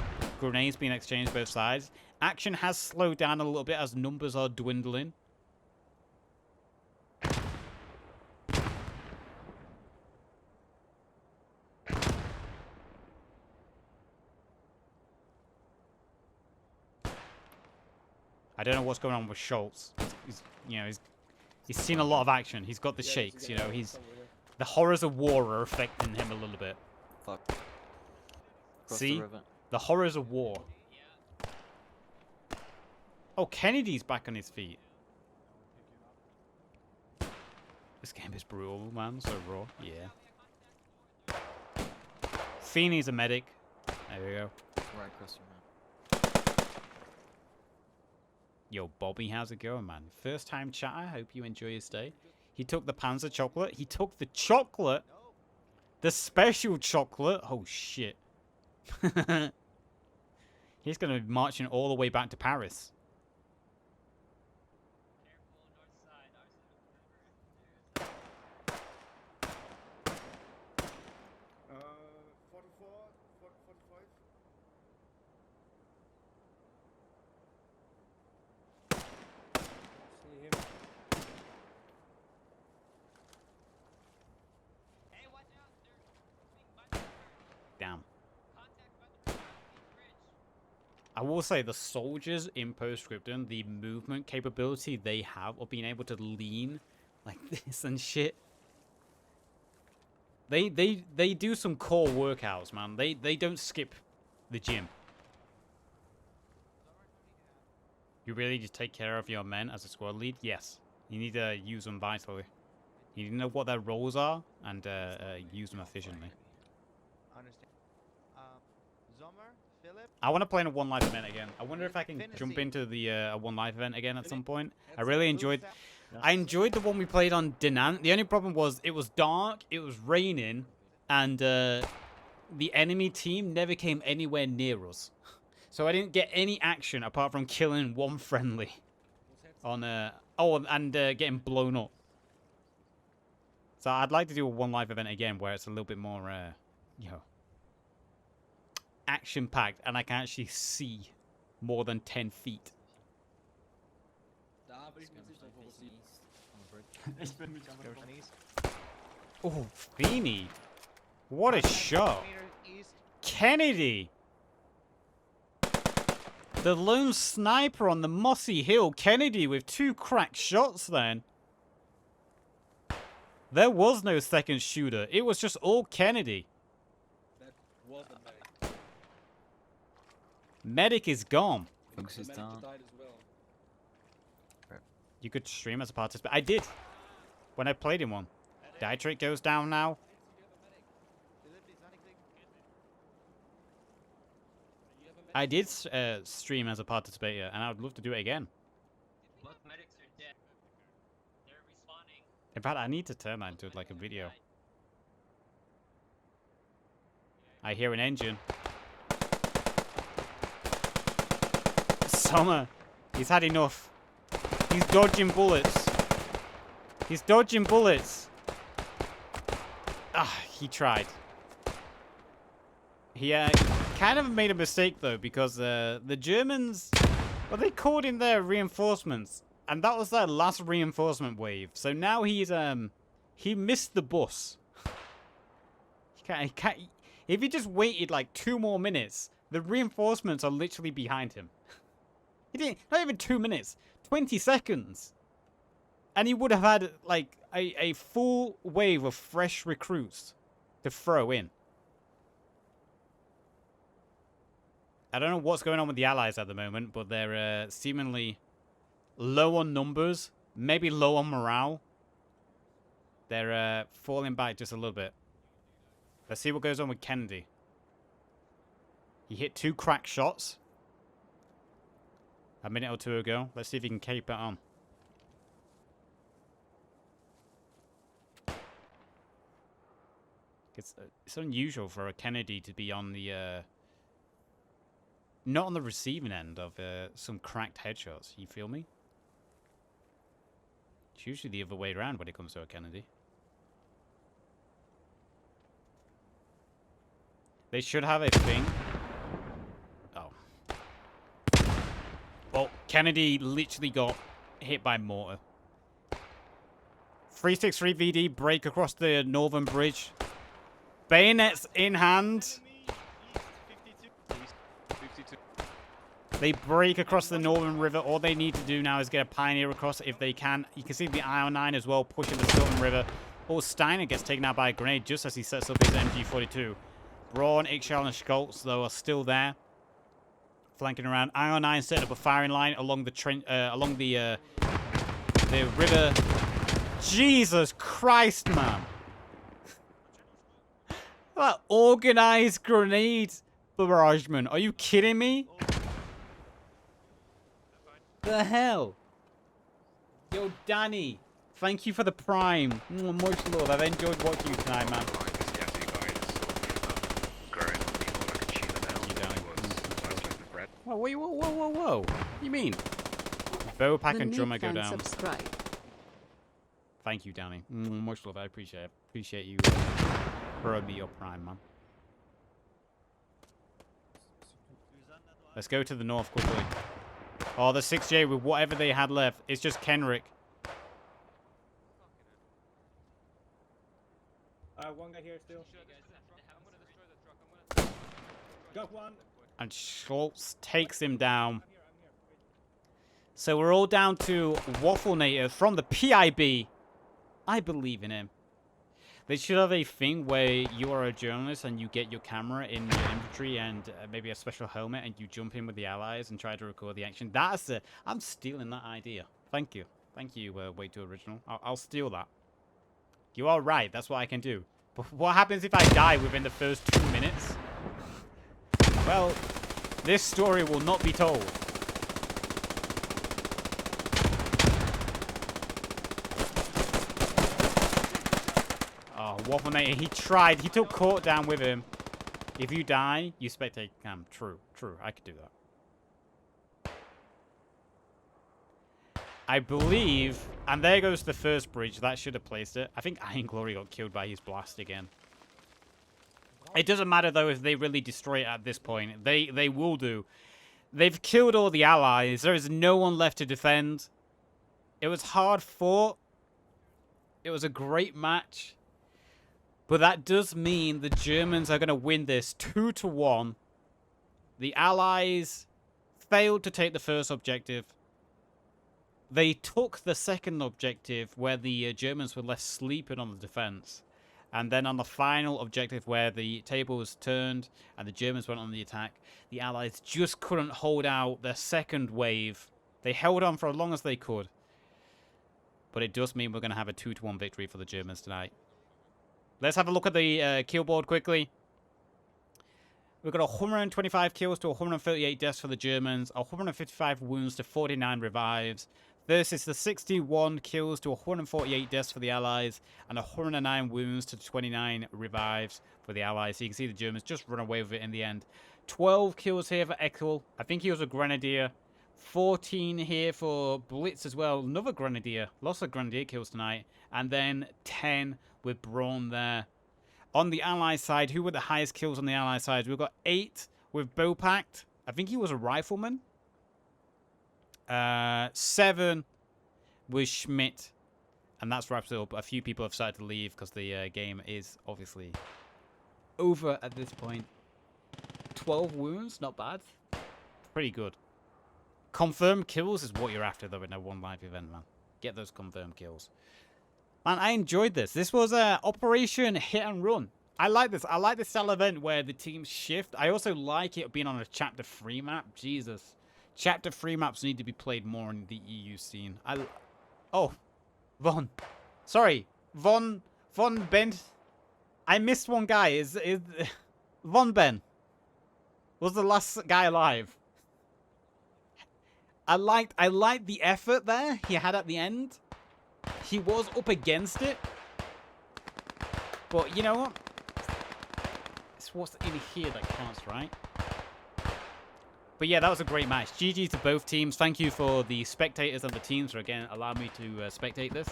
Grenades being exchanged both sides. Action has slowed down a little bit as numbers are dwindling. I don't know what's going on with Schultz. He's seen a lot of action. He's got the shakes, you know. The horrors of war are affecting him a little bit. Fuck. See? The horrors of war. Oh, Kennedy's back on his feet. This game is brutal, man. So raw. Yeah. Feeney's a medic. There we go. Right across from him. Yo, Bobby, how's it going, man? First time chatter. Hope you enjoy your stay. He took the Panzer chocolate. He took the chocolate. The special chocolate. Oh, shit. He's going to be marching all the way back to Paris. Damn. I will say the soldiers in Postscriptum, the movement capability they have of being able to lean like this and shit. They do some core workouts, man. They don't skip the gym. You really just take care of your men as a squad lead? Yes. You need to use them vitally. You need to know what their roles are and use them efficiently. I want to play in a one life event again. I wonder if I can jump into the one life event again at some point. I really enjoyed. I enjoyed the one we played on Dinant. The only problem was it was dark, it was raining, and the enemy team never came anywhere near us. So I didn't get any action apart from killing one friendly. On and getting blown up. So I'd like to do a one life event again where it's a little bit more, action-packed, and I can actually see more than 10 feet. Oh, Feeney. What a shot. Kennedy. The lone sniper on the mossy hill. Kennedy with 2 cracked shots then. There was no second shooter. It was just all Kennedy. That wasn't me. Medic is gone. Focus is down. You could stream as a participant. I did. When I played in one. Dietrich goes down now. I did stream as a participator, and I would love to do it again. Both medics are dead. They're respawning. In fact, I need to turn that into like a video. I hear an engine. Summer. He's had enough. He's dodging bullets. He's dodging bullets. Ah, he tried. He kind of made a mistake though, because the Germans, well, they called in their reinforcements, and that was their last reinforcement wave. So now he's he missed the bus. He can't, if he just waited like 2 more minutes, the reinforcements are literally behind him. He didn't, not even 2 minutes, 20 seconds. And he would have had like a full wave of fresh recruits to throw in. I don't know what's going on with the Allies at the moment, but they're seemingly low on numbers, maybe low on morale. They're falling back just a little bit. Let's see what goes on with Kennedy. He hit 2 crack shots a minute or 2 ago. Let's see if he can keep it on. It's unusual for a Kennedy to be on the not on the receiving end of some cracked headshots. You feel me? It's usually the other way around when it comes to a Kennedy. They should have a thing. Oh. Well, Kennedy literally got hit by mortar. 363 VD break across the northern bridge. Bayonets in hand. They break across the northern river. All they need to do now is get a pioneer across if they can. You can see the IO9 as well pushing the southern river. Oh, Steiner gets taken out by a grenade just as he sets up his MG42. Braun, Ixchel, and Schultz, though, are still there. Flanking around. IO9 setting up a firing line along the river. Jesus Christ, man. That organized grenade barragement. Are you kidding me? The hell? Yo, Danny. Thank you for the prime. Much love. I've enjoyed watching you tonight, man. Whoa, whoa, whoa, whoa, whoa, whoa. What do you mean? Bowpack and drummer go down. Subscribe. Thank you, Danny. Much love. I appreciate it. Appreciate you throwing me your prime, man. Let's go to the north quickly. Oh, the 6J with whatever they had left. It's just Kenrick. One guy here still. Got one. And Schultz takes him down. So we're all down to Waffle Native from the PIB. I believe in him. They should have a thing where you are a journalist and you get your camera in your infantry and maybe a special helmet and you jump in with the allies and try to record the action. That's it. I'm stealing that idea. Thank you. Thank you, Way Too Original. I'll steal that. You are right. That's what I can do. But what happens if I die within the first 2 minutes? Well, this story will not be told. Oh, Wafflenator, he tried. He took Court down with him. If you die, you spectate cam. True, true. I could do that. I believe... And there goes the first bridge. That should have placed it. I think Iron Glory got killed by his blast again. It doesn't matter, though, if they really destroy it at this point. They will do. They've killed all the allies. There is no one left to defend. It was hard fought. It was a great match. But that does mean the Germans are going to win this 2-1. The allies failed to take the first objective. They took the second objective where the Germans were left sleeping on the defense. And then on the final objective where the table was turned and the Germans went on the attack, the Allies just couldn't hold out their second wave. They held on for as long as they could. But it does mean we're going to have a 2-1 victory for the Germans tonight. Let's have a look at the kill board quickly. We've got 125 kills to 138 deaths for the Germans, 155 wounds to 49 revives. Versus the 61 kills to 148 deaths for the Allies, and 109 wounds to 29 revives for the Allies. So you can see the Germans just run away with it in the end. 12 kills here for Eckel. I think he was a Grenadier. 14 here for Blitz as well. Another Grenadier. Lots of Grenadier kills tonight. And then 10 with Braun there. On the Allied side, who were the highest kills on the Allied side? We've got 8 with Bopact. I think he was a rifleman. 7 with Schmidt. And that's wraps it up. A few people have started to leave because the game is obviously over at this point. 12 wounds, not bad. Pretty good. Confirmed kills is what you're after, though, in a one live event, man. Get those confirmed kills. Man, I enjoyed this. This was Operation Hit and Run. I like this. I like this style event where the teams shift. I also like it being on a Chapter 3 map. Jesus. Chapter 3 maps need to be played more in the EU scene. Oh. Von. Sorry. Von Ben. I missed one guy. Is Von Ben was the last guy alive. I liked the effort there he had at the end. He was up against it. But you know what? It's what's in here that counts, right? But yeah, that was a great match. GG to both teams. Thank you for the spectators and the teams for, again, allowing me to spectate this.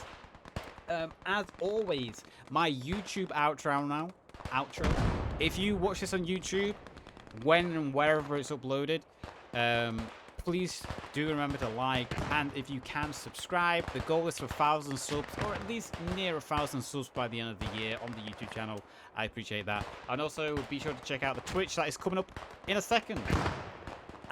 As always, my YouTube outro now. If you watch this on YouTube, when and wherever it's uploaded, please do remember to like, and if you can, subscribe. The goal is for 1,000 subs, or at least near 1,000 subs by the end of the year on the YouTube channel. I appreciate that. And also, be sure to check out the Twitch that is coming up in a second.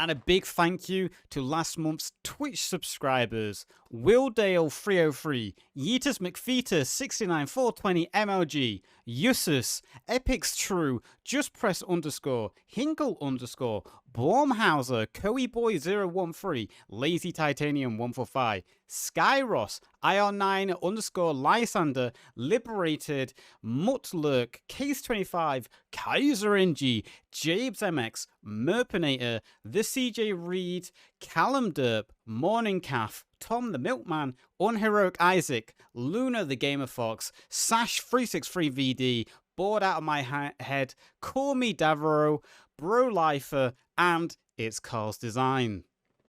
And a big thank you to last month's Twitch subscribers: Willdale 303, Yeetus McFeetus 69420 MLG, Yusus, Epics True, Just Press _, Hinkle _, Blomhauser, Coeyboy013, Lazy Titanium 145, Skyros, IR9 _ Lysander, Liberated, Mutlurk, Case25, Kaiser NG, Jabes MX, Merpinator, The CJ Reed, Callum Derp, Morning Calf, Tom the Milkman, Unheroic Isaac, Luna the Gamer Fox, Sash363VD, Bored Out of My Head, Call Me Davro, Bro Lifer, and It's Carl's Design.